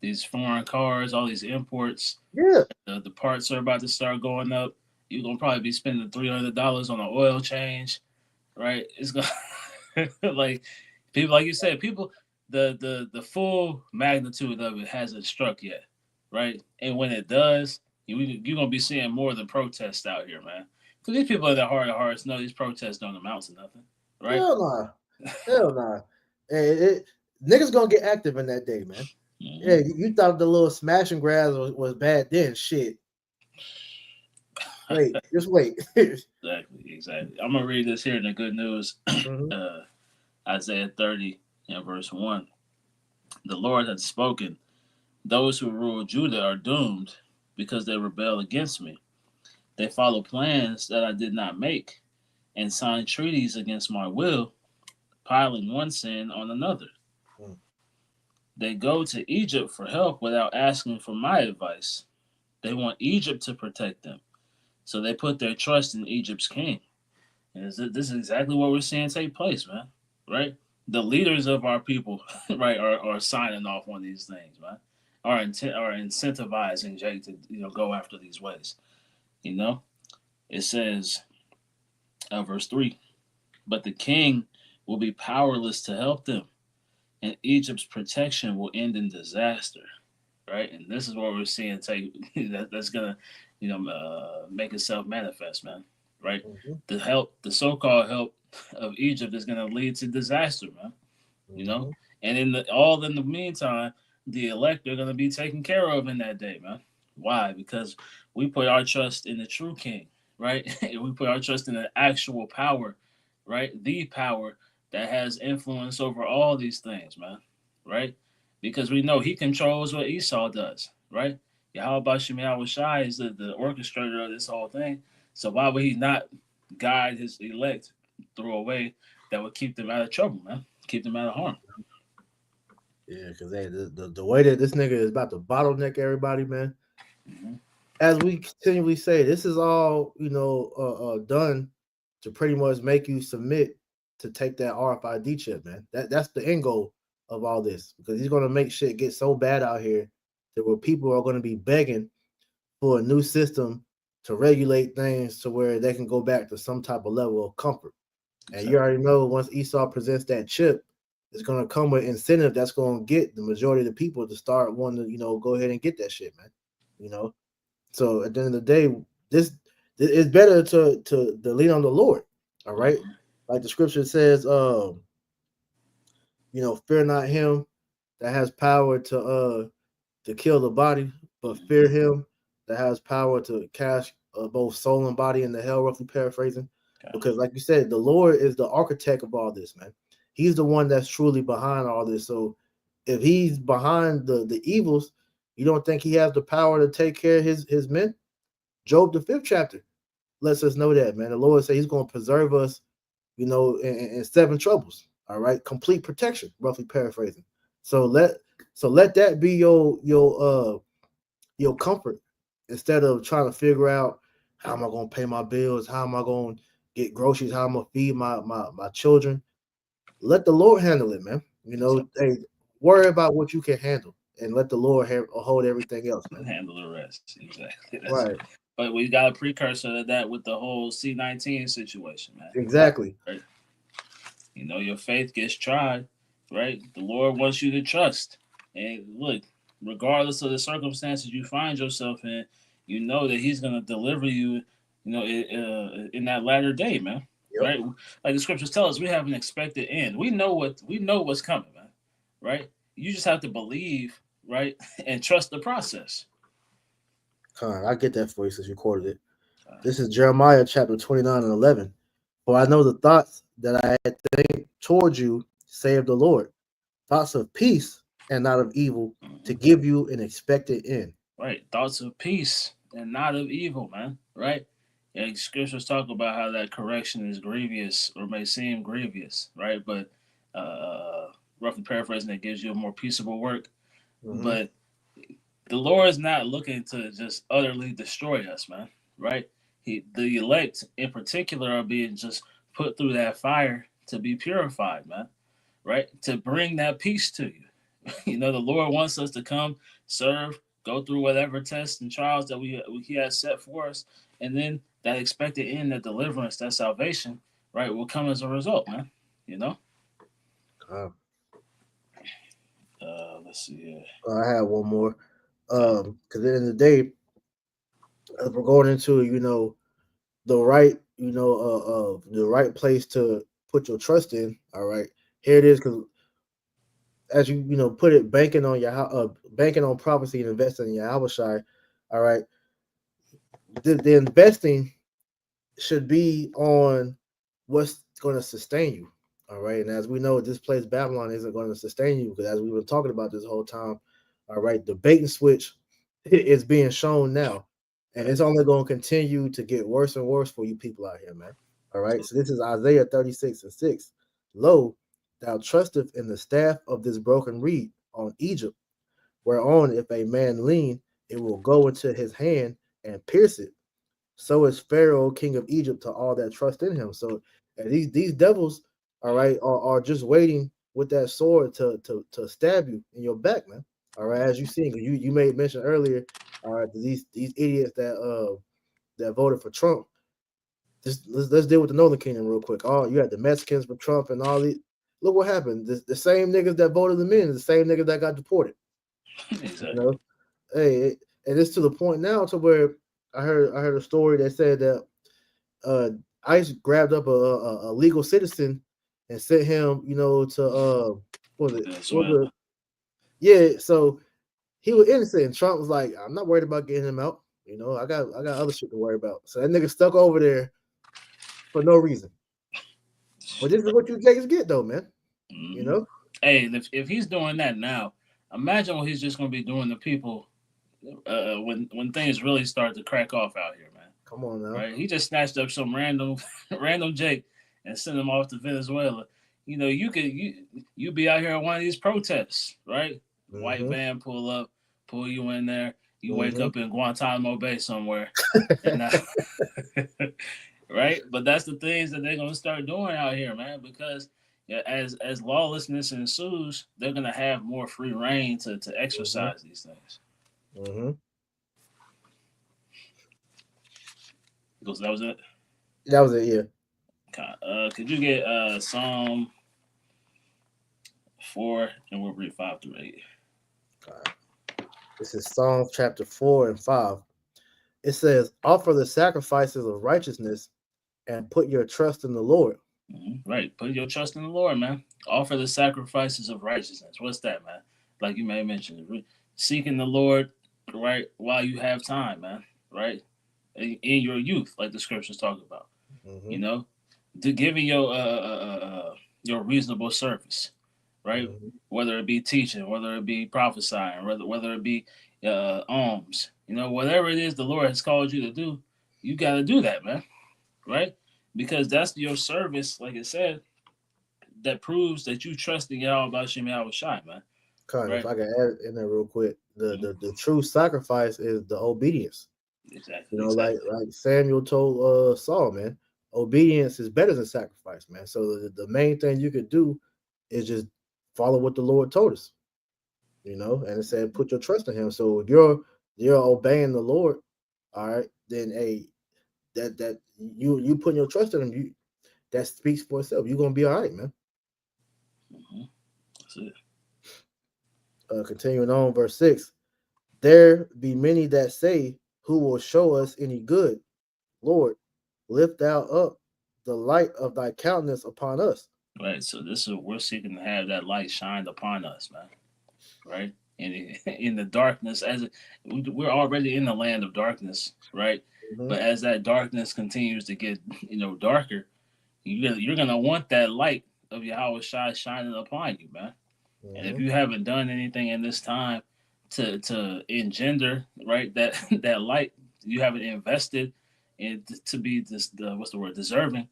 these foreign cars, all these imports, Yeah, the parts are about to start going up. You're gonna probably be spending $300 on an oil change, right? It's gonna like people, like you said, people. The full magnitude of it hasn't struck yet, right? And when it does, you're gonna be seeing more than protests out here, man. Because these people in their heart of hearts know these protests don't amount to nothing, right? hell nah, hell nah. Hey, niggas gonna get active in that day, man. Yeah, hmm you thought the little smash and grabs was bad then. Shit, wait, just wait. Exactly, exactly. I'm gonna read this here in the good news, Mhm. uh, Isaiah 30 and verse 1. The Lord has spoken. Those who rule Judah are doomed because they rebel against me. They follow plans that I did not make and sign treaties against my will, piling one sin on another. Mm, They go to Egypt for help without asking for my advice. They want Egypt to protect them, so they put their trust in Egypt's king. And this is exactly what we're seeing take place, man. Right? The leaders of our people, right, are signing off on these things, man. Are incentivizing Jake to go after these ways. You know, it says, verse 3, but the king will be powerless to help them, and Egypt's protection will end in disaster. Right, and this is what we're seeing take that's gonna, make itself manifest, man. Right, mhm, the so-called help of Egypt is gonna lead to disaster, man. You know, mhm, and in the meantime, the elect are gonna be taken care of in that day, man. Why? Because we put our trust in the true King, right? We put our trust in the actual power, right? The power that has influence over all these things, man. Right? Because we know he controls what Esau does, right? Yahawashi is the orchestrator of this whole thing. So why would he not guide his elect through a way that would keep them out of trouble, man? Keep them out of harm. yeah, because hey, the way that this nigga is about to bottleneck everybody, man. Mm-hmm. As we continually say, this is all done to pretty much make you submit to take that RFID chip, man. That's the end goal of all this because he's gonna make shit get so bad out here that where people are gonna be begging for a new system to regulate things to where they can go back to some type of level of comfort. And you Exactly. already know once Esau presents that chip, it's gonna come with incentive that's gonna get the majority of the people to start wanting to, go ahead and get that shit, man. You know. So at the end of the day, this it's better to lean on the Lord. All right. Mhm. Like the scripture says, fear not him that has power to kill the body, but fear Mhm. him that has power to cast both soul and body into hell, roughly paraphrasing. Okay. Because, like you said, the Lord is the architect of all this, man. He's the one that's truly behind all this. So, if he's behind the evils, you don't think he has the power to take care of his men? Job, the fifth chapter, lets us know that, man. The Lord said he's going to preserve us, in seven troubles. All right, complete protection, roughly paraphrasing. So let that be your comfort instead of trying to figure out how am I going to pay my bills, how am I going to get groceries, how I'm going to feed my children. Let the Lord handle it, man. Exactly. Hey, worry about what you can handle and let the Lord hold everything else, man. Handle the rest. Exactly. That's. Right. But we got a precursor to that with the whole C-19 situation, man. Exactly. Right. Your faith gets tried, right? The Lord wants you to trust. And look, regardless of the circumstances you find yourself in, you know that He's going to deliver you, in that latter day, man. Yep. Right? Like the scriptures tell us, we have an expected end. We know what's coming, man. Right? You just have to believe, right, and trust the process. I get that for you since you quoted it. Uh, This is Jeremiah chapter 29 and 11. For I know the thoughts that I think towards you, save the Lord, thoughts of peace and not of evil, to mhm. give you an expected end. Right? Thoughts of peace and not of evil, man. Right? Yeah, scriptures talk about how that correction is grievous or may seem grievous, right? But roughly paraphrasing, it gives you a more peaceable work. Mm-hmm. But the Lord is not looking to just utterly destroy us, man. Right? The elect in particular are being just put through that fire to be purified, man. Right? To bring that peace to you. The Lord wants us to come, serve, go through whatever tests and trials that He has set for us, and then that expected end, that deliverance, that salvation, right, will come as a result, man. You know. Uh, Let's see here. I have one more. Okay. Because at the end of the day, as we're going into, the right, the right place to put your trust in. All right, here it is. Because as put it, banking on prophecy and investing in Yahawashi. All right, the investing should be on what's going to sustain you. All right. And as we know, this place Babylon isn't going to sustain you because as we've been talking about this whole time, all right, the bait and switch is being shown now. And Okay. it's only going to continue to get worse and worse for you people out here, man. All right. So, So this is Isaiah 36 and 6. Lo, thou trusteth in the staff of this broken reed on Egypt, whereon if a man lean, it will go into his hand and pierce it. So is Pharaoh, king of Egypt, to all that trust in him. So and these devils, all right, are just waiting with that sword to stab you in your back, man. All right, as you seen, you made mention earlier, all right, these idiots that voted for Trump. Just let's deal with the Northern Kingdom real quick. Oh, you had the Mexicans for Trump and all these. Look what happened. The same niggas that voted them in, the same niggas that got deported. You exactly. know, and it's to the point now to where I heard a story that said that uh ICE grabbed up a legal citizen and sent him, to what was it? What Venezuela. the yeah, so he was innocent. And Trump was like, I'm not worried about getting him out. I got other shit to worry about. So that nigga stuck over there for no reason. But this is what you niggas get though, man. You Mm-hmm. know? Hey, and if he's doing that now, imagine what he's just going to be doing to people when things really start to crack off out here, man. Come on now. Right? He just snatched up some random random Jake and sent him off to Venezuela. You be out here at one of these protests, right? White Mm-hmm. van pull up, pull you in there. You wake Mm-hmm. up in Guantanamo Bay somewhere, and right. But that's the things that they're gonna start doing out here, man. Because yeah, as lawlessness ensues, they're gonna have more free reign to Mm-hmm. exercise these things. Mm-hmm. Because that was it. That was it. Yeah. Okay. Could you get Psalm 4 and we'll read 5 through 8. All right. This is Psalms chapter 4 and 5. It says, "Offer the sacrifices of righteousness and put your trust in the Lord." Right. Put your trust in the Lord, man. Offer the sacrifices of righteousness. What's that, man? Like you may have mentioned, seeking the Lord, right, while you have time, man. Right, in your youth, like the scriptures talk about. Mm-hmm. You know, to giving your reasonable service, right? Mm-hmm. Whether it be teaching, whether it be prophesying, whether it be alms, whatever it is the Lord has called you to do, you got to do that, man, right? Because that's your service, like it said, that proves that you trust in Yahawashi, man, Kind of, if right? I can add in there real quick, Mm-hmm. the true sacrifice is the obedience. Exactly, Like exactly. Samuel told Saul, man, obedience is better than sacrifice, man. So the main thing you could do is just follow what the Lord told us, and it said put your trust in Him. So if you're obeying the Lord, all right, then that you putting your trust in Him, that speaks for itself. You're gonna be all right, man. Mm-hmm. That's it. Continuing on, verse 6. There be many that say, "Who will show us any good? Lord, lift thou up the light of thy countenance upon us." Right. So this is we're seeking to have that light shined upon us, man. Right? And in the darkness, we're already in the land of darkness, right? Hmm. But as that darkness continues to get, darker, you're gonna want that light of Yahweh Shai shining upon you, man. And if Hmm. you haven't done anything in this time to engender, right, that that light, you haven't invested in to be this the what's the word deserving,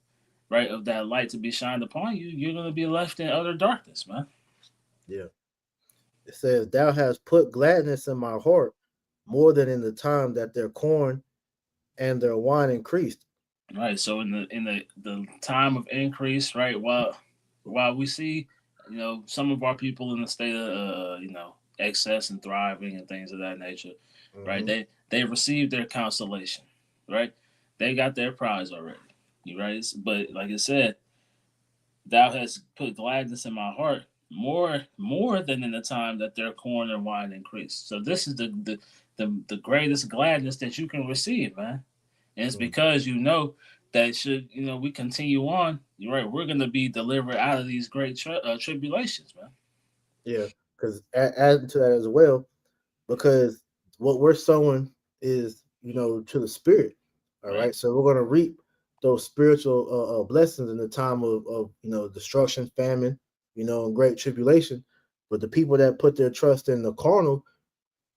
right, of that light to be shined upon you, you're gonna be left in utter darkness, man. Yeah. It says, "Thou hast put gladness in my heart more than in the time that their corn and their wine increased." Right. So in the time of increase, right, while we see, some of our people in the state of excess and thriving and things of that nature, right? Hmm. They received their consolation, right? They got their prize already. You right? But like I said, thou hast put gladness in my heart more than in the time that their corn and wine increased. So this is the greatest gladness that you can receive, man. And it's because that should we continue on, you're right, we're gonna be delivered out of these great tribulations, man. Yeah, because adding to that as well, because what we're sowing is to the spirit. All Right. right, so we're going to reap those spiritual blessings in the time of destruction, famine, and great tribulation. But the people that put their trust in the carnal,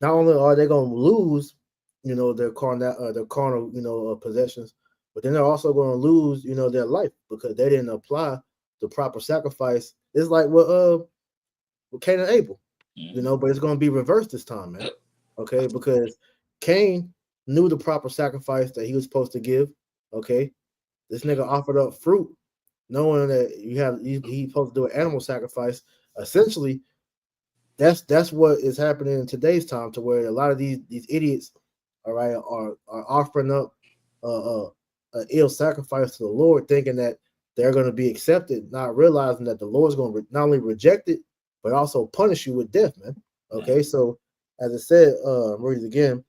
not only are they going to lose their carnal possessions, but then they're also going to lose their life because they didn't apply the proper sacrifice. It's like with Cain and Abel, Hmm. but it's going to be reversed this time, man. Okay, because Cain knew the proper sacrifice that he was supposed to give. Okay, this nigga offered up fruit, knowing that he's supposed to do an animal sacrifice. Essentially, that's what is happening in today's time, to where a lot of these idiots, all right, are offering up an ill sacrifice to the Lord, thinking that they're going to be accepted, not realizing that the Lord's going to not only reject it but also punish you with death, man. Yeah. Okay, so as I said, read it again.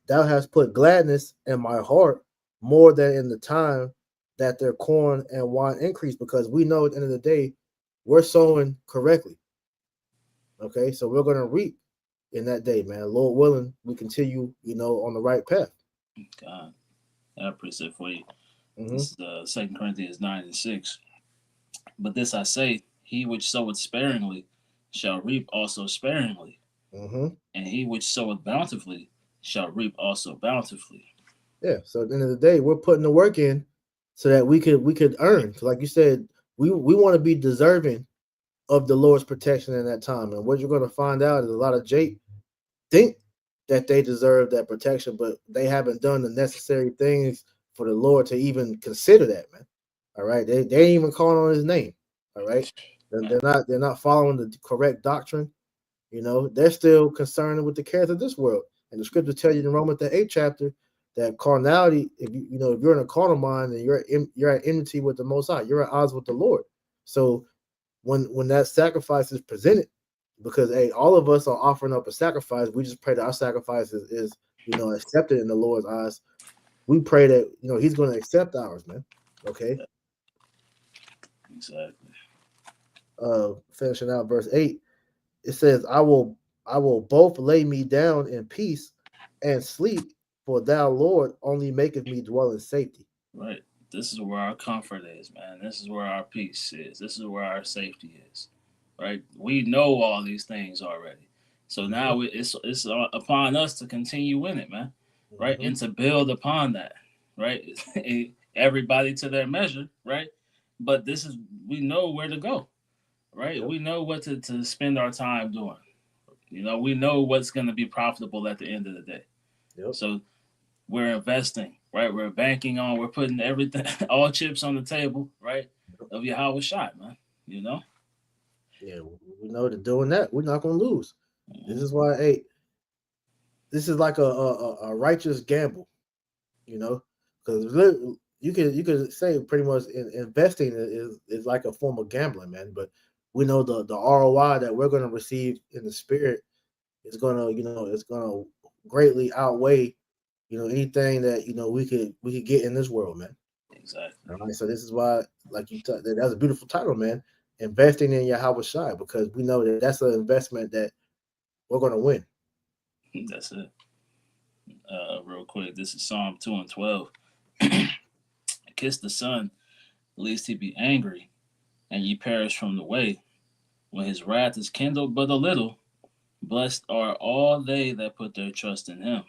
"Thou hast put gladness in my heart more than in the time that their corn and wine increase," because we know at the end of the day we're sowing correctly. Okay, so we're gonna reap in that day, man. Lord willing, we continue, on the right path. God, I appreciate for you. Mm-hmm. This is 2 Corinthians 9:6. But this I say, he which soweth sparingly shall reap also sparingly, Mm-hmm. and he which soweth bountifully shall reap also bountifully. Yeah. So at the end of the day, we're putting the work in so that we could earn. So like you said, we want to be deserving of the Lord's protection in that time. And what you're going to find out is a lot of Jake think that they deserve that protection, but they haven't done the necessary things for the Lord to even consider that, man. All right, they ain't even calling on His name. All right, Man, they're not following the correct doctrine. They're still concerned with the cares of this world. And the scripture tells you in Romans the 8th chapter that carnality, if if you're in a carnal mind and you're at enmity with the Most High, you're at odds with the Lord. So when that sacrifice is presented, because hey, all of us are offering up a sacrifice. We just pray that our sacrifice is accepted in the Lord's eyes. We pray that He's going to accept ours, man. Okay. Exactly. Finishing out verse 8, it says, I will both lay me down in peace and sleep, for thou, Lord, only maketh me dwell in safety. Right. This is where our comfort is, man. This is where our peace is. This is where our safety is. Right. We know all these things already. So Mm-hmm. now it's upon us to continue in it, man. Right. Mm-hmm. And to build upon that. Right. Everybody to their measure. Right. But this is, we know where to go. Right. Yep. We know what to spend our time doing. We know what's going to be profitable at the end of the day. Yep. So we're investing, right? We're banking on, we're putting everything, all chips on the table, right? Yep. Of Yahawashi, man. You know? Yeah, we know that doing that, we're not going to lose. This Mm-hmm. is why, hey, this is like a righteous gamble, because you could say pretty much investing is like a form of gambling, man. But we know the ROI that we're going to receive in the spirit is gonna it's gonna greatly outweigh anything that we could get in this world, man. Exactly. All right, so this is why, like that's a beautiful title, man. Investing in Yahweh Shai, because we know that that's an investment that we're gonna win. That's it. Real quick, this is Psalm 2 and 12. Kiss the Son, lest he be angry, and ye perish from the way. When his wrath is kindled but a little, blessed are all they that put their trust in him.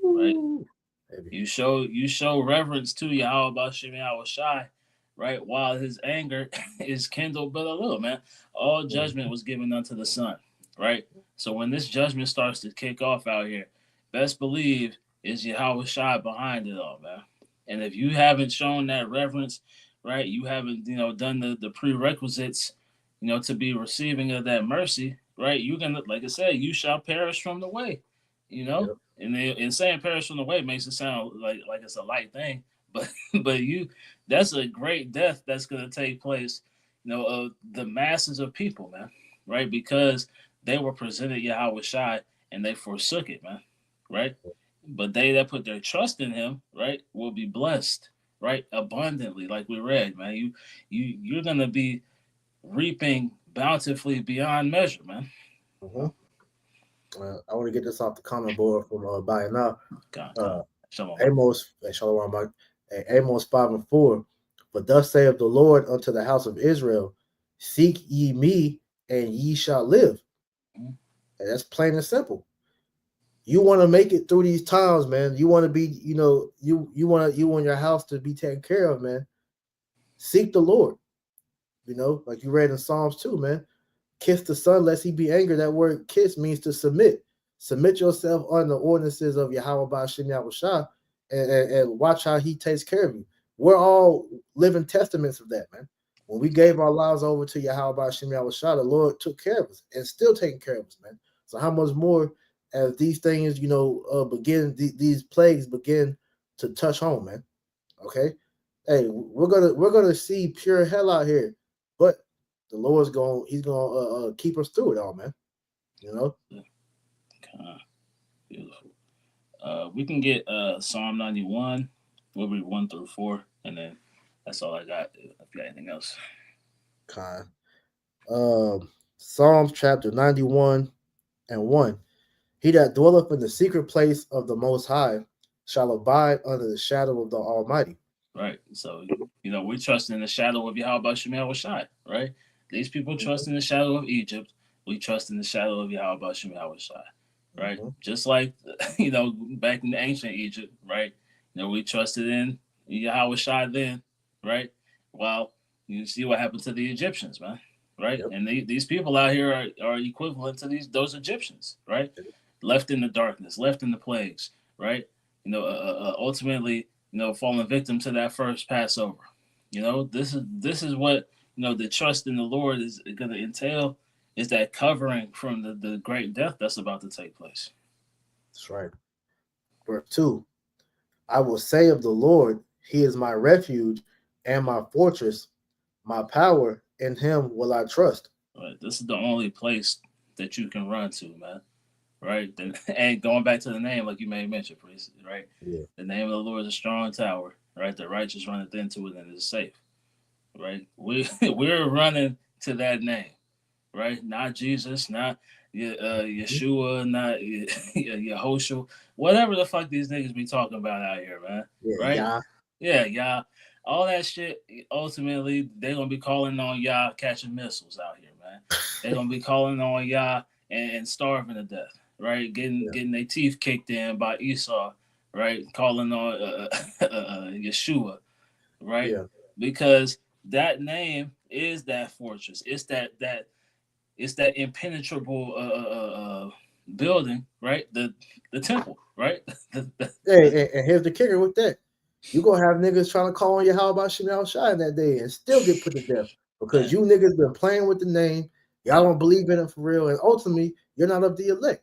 Right? Ooh, baby. You show reverence to Yahweh Bashim Yahweh Shai, right? While his anger is kindled but a little, man. All judgment Mhm. was given unto the Son, right? So when this judgment starts to kick off out here, best believe is Yahweh Shai behind it all, man. And if you haven't shown that reverence, right, you haven't, done the prerequisites, to be receiving of that mercy, right? You're gonna, like I said, you shall perish from the way, you know. Yep. And saying perish from the way makes it sound like it's a light thing, but but that's a great death that's gonna take place, of the masses of people, man, right? Because they were presented Yahweh Shai and they forsook it, man, right? But they that put their trust in Him, right, will be blessed, right, abundantly, like we read, man. You're gonna be reaping bountifully beyond measure, man. Mhm. I want to get this off the comment board from by now. Con. Uh, Shalom. Amos, Shalom, Amos 5:4. But thus saith the Lord unto the house of Israel, seek ye me, and ye shall live. Mhm. And that's plain and simple. You want to make it through these times, man. You want to be, you want your house to be taken care of, man. Seek the Lord. Like you read in Psalms 2, man. Kiss the Son, lest he be angry. That word kiss means to submit. Submit yourself under the ordinances of Yahweh Ba'Shem Yahushua, and watch how he takes care of you. We're all living testaments of that, man. When we gave our lives over to Yahweh Ba'Shem Yahushua, the Lord took care of us and still taking care of us, man. So how much more as these things, these plagues begin to touch home, man. Okay. Hey, we're gonna see pure hell out here, but the Lord's he's gonna keep us through it all, man. You know. Con. Beautiful. We can get Psalm 91. We'll read 1 through 4, and then that's all I got. If you got anything else, Kind. Psalms chapter 91:1. He that dwelleth in the secret place of the Most High shall abide under the shadow of the Almighty. right? So we trust in the shadow of Yahweh Shemel Shai, right? These people Mm-hmm. trust in the shadow of Egypt. We trust in the shadow of Yahweh Shemel Shai, right? Mm-hmm. Just like back in the ancient Egypt, right? We trusted in Yahweh Shai then, right? Well, you see what happened to the Egyptians, man, right? Yep. And these people out here are equivalent to those Egyptians, right? Left in the darkness, left in the plagues, right? Ultimately, falling victim to that first Passover. This is what the trust in the Lord is going to entail, is that covering from the great death that's about to take place. That's right. Verse 2. I will say of the Lord, He is my refuge and my fortress, my power. In Him will I trust. Right. This is the only place that you can run to, man. Right. And going back to the name, like you may mention, priest. Right. Yeah, The name of the Lord is a strong tower. Right. The righteous runneth into it and is safe. Right. We're running to that name. Right. Not Jesus. Not mhm, Yeshua. Not Yahoshua. Whatever the fuck these niggas be talking about out here, man. yeah, Right. yeah, Yeah, Yah, all that shit. Ultimately, they're gonna be calling on Yah catching missiles out here, man. They're gonna be calling on Yah and starving to death, right? Getting yeah, getting their teeth kicked in by Esau, right? Calling on Yeshua, right? yeah. Because that name is that fortress. It's that impenetrable building, right? The temple, right? Hey, and here's the kicker with that. You gonna have niggas trying to call on you how about Shemal Shai that day and still get put to death because Man, you niggas been playing with the name. Y'all yep, don't believe in it for real, and ultimately you're not of the elect.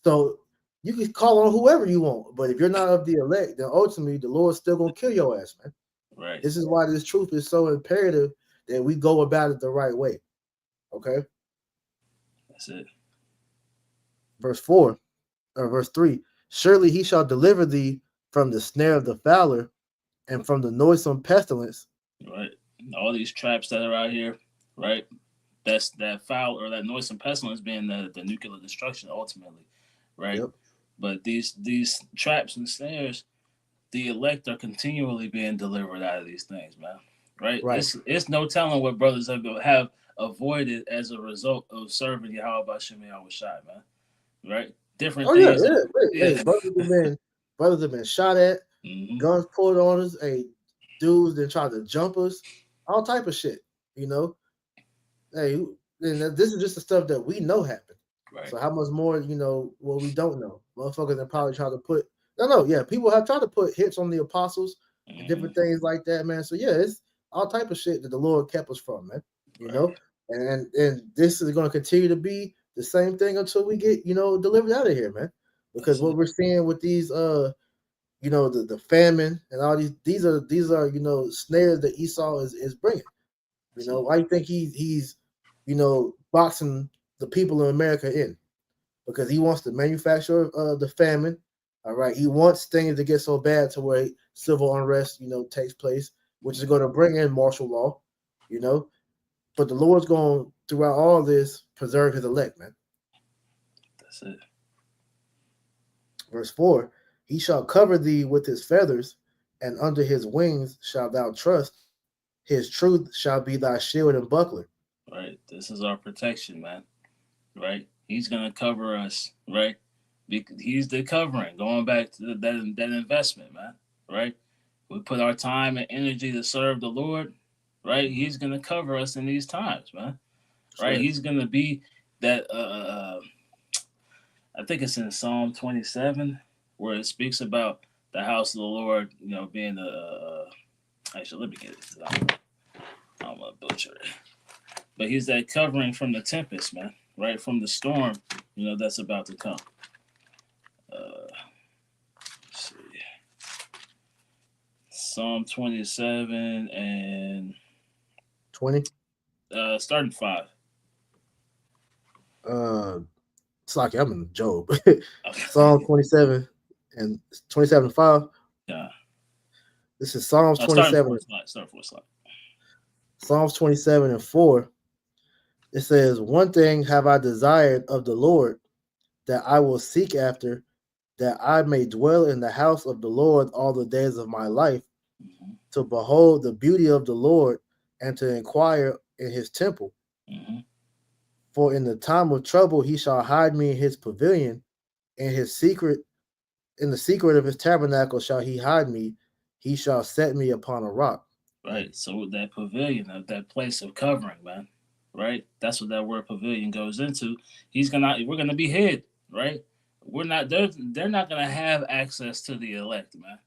So you can call on whoever you want, but if you're not of the elect, then ultimately the Lord's still gonna kill your ass, man. right. This is why this truth is so imperative that we go about it the right way. Okay. That's it. Verse 4 or verse 3. Surely he shall deliver thee from the snare of the fowler and from the noisome pestilence. Right. All these traps that are out here, right? That's that foul or that noisome pestilence being the nuclear destruction ultimately, right? Yep. But these traps and snares, the elect are continually being delivered out of these things, man. Right? Right. It's no telling what brothers have avoided as a result of serving Yahweh Bashem Yahawashi, man. Right? Different Oh yeah, things. yeah. Yeah. Hey, brothers have been shot at, Hmm. guns pulled on us. Hey, dudes that tried to jump us, all type of shit. You know, hey, and this is just the stuff that we know happened. Right. So how much more, what we don't know? Motherfuckers that probably try to put no, yeah, people have tried to put hits on the apostles and Hmm. different things like that, man. So yeah, it's all type of shit that the Lord kept us from, man. You Right. know, and this is going to continue to be the same thing until we get delivered out of here, man. Because That's what it. we're seeing with these the famine and all these are snares that Esau is bringing. That's it. I think he's boxing the people of America in because he wants to manufacture the famine. All right, he wants things to get so bad to where civil unrest takes place, which is going to bring in martial law. You know, but the Lord's going throughout all this preserve His elect, man. That's it. Verse 4: He shall cover thee with His feathers, and under His wings shalt thou trust. His truth shall be thy shield and buckler. Right. This is our protection, man. Right? He's gonna cover us, right? He's the covering. Going back to that investment, man. Right? We put our time and energy to serve the Lord, right? Mhm. He's gonna cover us in these times, man. That's Right? right. He's gonna be that. I think it's in Psalm 27 where it speaks about the house of the Lord, being the. Actually, let me get it. I don't want to butcher it. But he's that covering from the tempest, man. Right from the storm, that's about to come. Let's see. Psalm 27 and 20. starting 5. Uh, it's like I'm in Job. Okay. Psalm 27 and 27:5. Yeah. This is Psalms Starting 27. 4 slide. Start 4 slide. Psalms 27:4. It says, "One thing have I desired of the Lord, that I will seek after, that I may dwell in the house of the Lord all the days of my life, Hmm. to behold the beauty of the Lord, and to inquire in His temple. Hmm. For in the time of trouble He shall hide me in His pavilion, in His secret, in the secret of His tabernacle shall He hide me. He shall set me upon a rock." Mm. Right. So that pavilion, that place of covering, man. Right. That's what that word pavilion goes into. We're gonna be hid. Right. We're not. They're not gonna have access to the elect, man.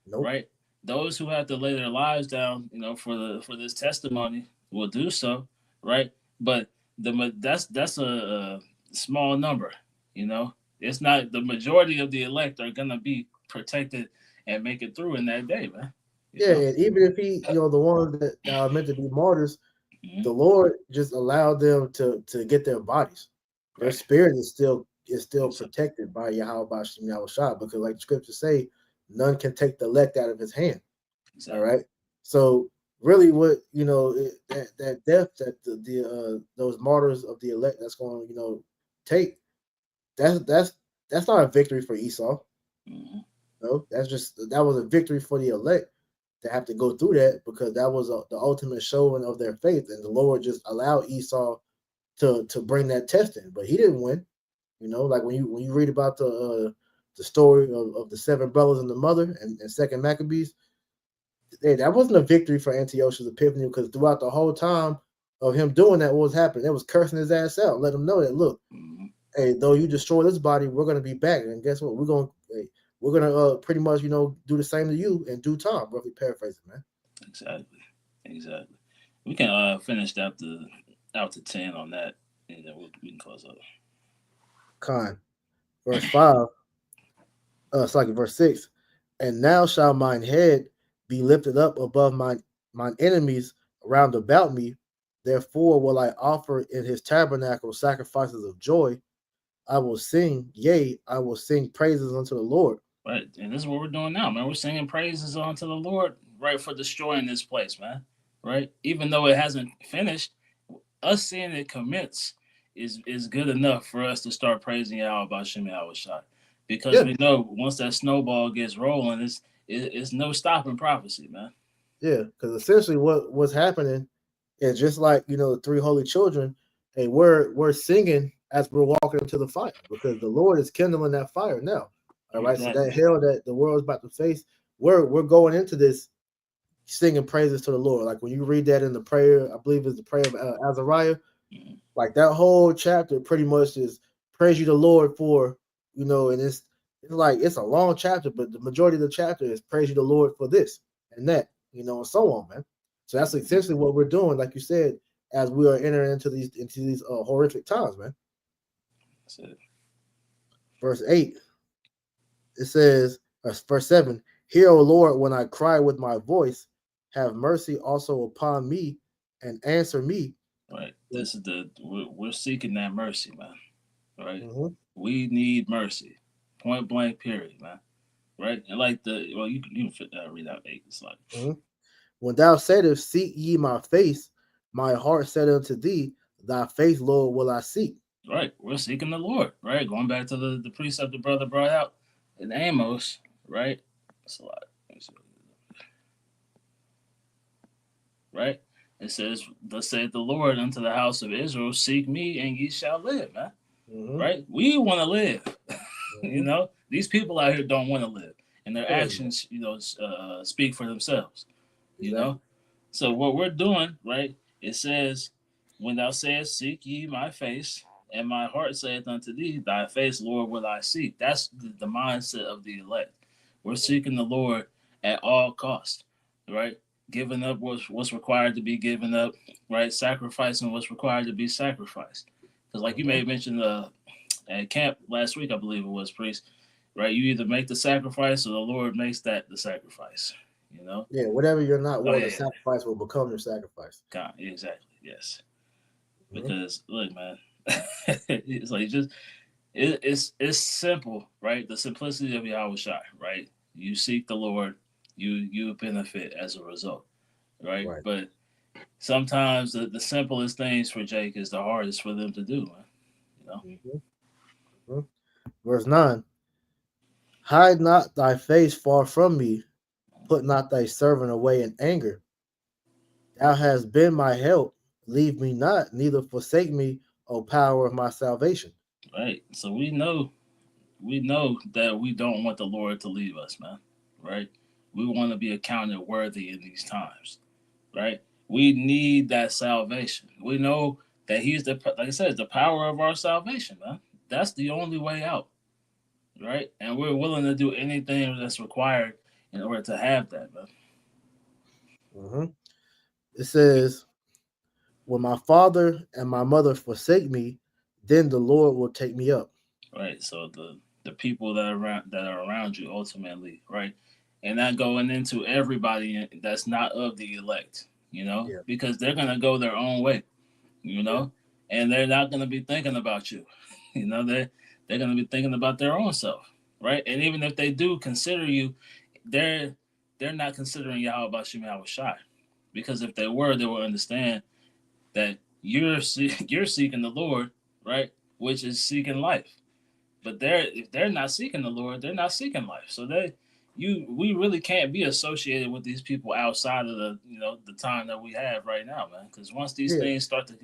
Nope. Right. Those who have to lay their lives down, for this testimony will do so. Right. But that's a small number. You know, it's not the majority of the elect are gonna be protected and make it through in that day, man. You Yeah, know. and even if he, the ones that are meant to be martyrs, Mhm. the Lord just allowed them to get their bodies. Their Right. spirit is still Exactly. protected by Yahawashi Yahushua, because like the scriptures say, none can take the elect out of his hand. All Exactly. right. So really, what that death that those martyrs of the elect that's going to take, that's not a victory for Esau. Hmm. No, that was a victory for the elect to have to go through that, because that was the ultimate showing of their faith, and the Lord just allowed Esau to bring that test in, but he didn't win. Like when you read about the story of the seven brothers and the mother and Second Maccabees, hey, that wasn't a victory for Antiochus Epiphanes, because throughout the whole time of him doing that, what was happening? It was cursing his ass out, let him know that, look, Hmm. hey, though you destroy this body, we're gonna be back, and guess what? We're gonna pretty much do the same to you in due time. Roughly paraphrasing, man. Exactly. Exactly. We can finish out to 10 on that, and then we can close up. Con verse 5, verse 6. And now shall mine head be lifted up above mine enemies round about me. Therefore will I offer in his tabernacle sacrifices of joy. I will sing, yea, I will sing praises unto the Lord. Right. And this is what we're doing now, man. We're singing praises unto the Lord, right, for destroying this place, man. Right? Even though it hasn't finished, us seeing it commence is good enough for us to start praising Yahweh about Shem Shai. Because Yeah, we know once that snowball gets rolling, it's no stopping prophecy, man. yeah, because essentially what's happening is just like the three holy children. Hey, we're singing as we're walking into the fire, because the Lord is kindling that fire now. All right, so Right. that hell that the world is about to face, we're going into this singing praises to the Lord. Like when you read that in the prayer, I believe it's the prayer of Azariah. Mhm. Like that whole chapter pretty much is praise you the Lord for, and it's like it's a long chapter, but the majority of the chapter is praise you the Lord for this and that, and so on, man. So that's Mhm. essentially what we're doing, like you said, as we are entering into these horrific times, man. That's it. Verse 8, it says, verse 7, hear, O Lord, when I cry with my voice, have mercy also upon me and answer me. Right. This is we're seeking that mercy, man. Right. Mhm, We need mercy. Point blank. Period, man. Right. And like you can read out 8. It's like mhm. When thou saidst, seek ye my face, my heart said unto thee, thy face, Lord, will I seek. right. We're seeking the Lord. Right. Going back to the precept the brother brought out in Amos. Right. It's a lot. Right. It says, "Thus saith the Lord unto the house of Israel: Seek me, and ye shall live." Man. Mm-hmm, Right. We want to live. mm-hmm. These people out here don't want to live, and their Hell no. actions, speak for themselves. You know. Exactly. So what we're doing, right? It says, "When thou sayest, Seek ye my face, and my heart saith unto thee, Thy face, Lord, will I seek." That's the mindset of the elect. We're seeking the Lord at all costs, right? Giving up what's required to be given up, right? Sacrificing what's required to be sacrificed. Because, like you Mm-hmm. may have mentioned at camp last week, I believe it was, priest, right? You either make the sacrifice or the Lord makes that the sacrifice. You know? Yeah, whatever you're not Oh willing yeah, to yeah. sacrifice will become your sacrifice. God, exactly. Yes. Mm-hmm, Because look, man, it's like it's simple, right? The simplicity of Yahawashi, right? You seek the Lord, you benefit as a result, right? right. But sometimes the simplest things for Jake is the hardest for them to do, man. You know, Mm-hmm, mm-hmm. Verse 9, hide not thy face far from me, put not thy servant away in anger. Thou hast been my help, leave me not, neither forsake me, O power of my salvation. right? So we know that we don't want the Lord to leave us, man. Right? We want to be accounted worthy in these times, right? We need that salvation. We know that He's like I said, the power of our salvation, man. That's the only way out, right? And we're willing to do anything that's required in order to have that, man. Mm-hmm. It says, when my father and my mother forsake me, then the Lord will take me up. Right? So the people that are around you ultimately, right? and not going into everybody that's not of the elect, Yeah. because they're gonna go their own way, you Yeah. know, and they're not gonna be thinking about you, they're gonna be thinking about their own self, right? And even if they do consider you, they're they're not considering Yahweh Bashim Yahweh Shai, because if they will understand that you're seeking the Lord, right, which is seeking life. But if they're not seeking the Lord, they're not seeking life. So we really can't be associated with these people outside of the time that we have right now, man. Because once these Yeah. things start to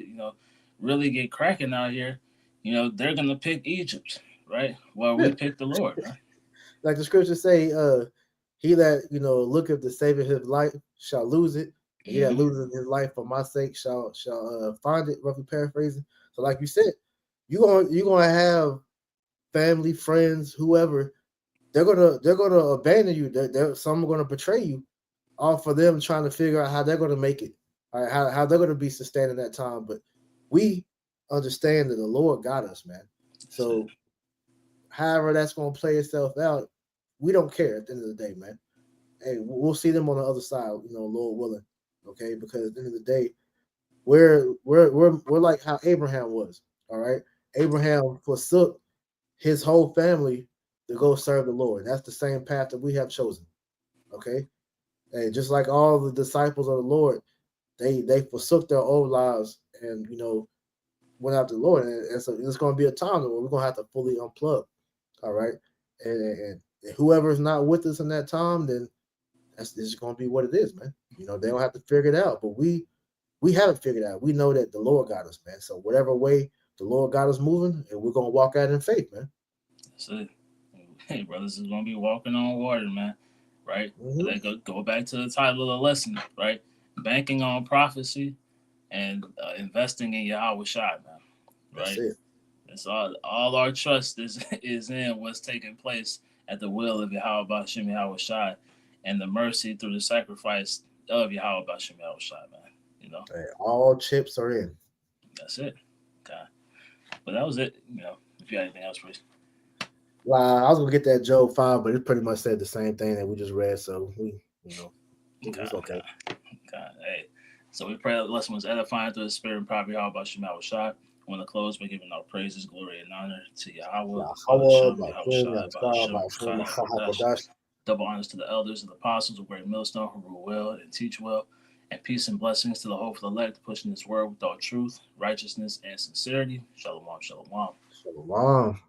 really get cracking out here, they're gonna pick Egypt, right? Well, we Yeah. pick the Lord, man. Like the scriptures say, he that looketh to save his life shall lose it, and he that Hmm. loses his life for my sake shall find it. Roughly paraphrasing. So, like you said, you gonna have family, friends, whoever. They're gonna abandon you. Some are gonna betray you, all for them trying to figure out how they're gonna make it, all right, how they're gonna be sustained in that time. But we understand that the Lord got us, man. That's it. So however that's gonna play itself out, we don't care at the end of the day, man. Hey, we'll see them on the other side, Lord willing. Okay, because at the end of the day, we're like how Abraham was. All right, Abraham forsook his whole family to go serve the Lord. That's the same path that we have chosen. Okay, hey, just like all the disciples of the Lord, they forsook their old lives and went after the Lord. And so it's going to be a time where we're going to have to fully unplug. All right, and whoever's not with us in that time, then that's this is going to be what it is, man. They don't have to figure it out, but we haven't figured it out. We know that the Lord got us, man. So whatever way the Lord got us moving, and we're gonna walk out in faith, man. That's it. Hey, brothers is gonna be walking on water, man. Right? Mm-hmm. That go back to the title of the lesson, right? Banking on prophecy and investing in Yahweh Shai, man. That's Right? it. That's all our trust is is in what's taking place at the will of Yahweh Bashim Yahweh Shai and the mercy through the sacrifice of Yahweh Bashim Yahweh Shai, man. You know, Hey, all chips are in. that's it. Okay. But that was it. If you had anything else, please. Well, I was gonna get that Job 5, but it pretty much said the same thing that we just read. So you know, Okay, it's okay. okay, okay. Hey, so we pray that the lesson was edifying through the spirit and power of Yahweh Shai. Shai. We want to close by giving our praises, glory, and honor to Yahweh, by the Yahweh, Shem, Yahweh Ba'ashem, Shai, by the Yahshua, Shem, Ba'ashem, Makadosh, Hakodash. Mahakodash. Double honors to the elders and the apostles of Great Millstone who rule well and teach well, and peace and blessings to the hopeful elect, pushing this word with all truth, righteousness, and sincerity. Shalom, shalom. Shalom.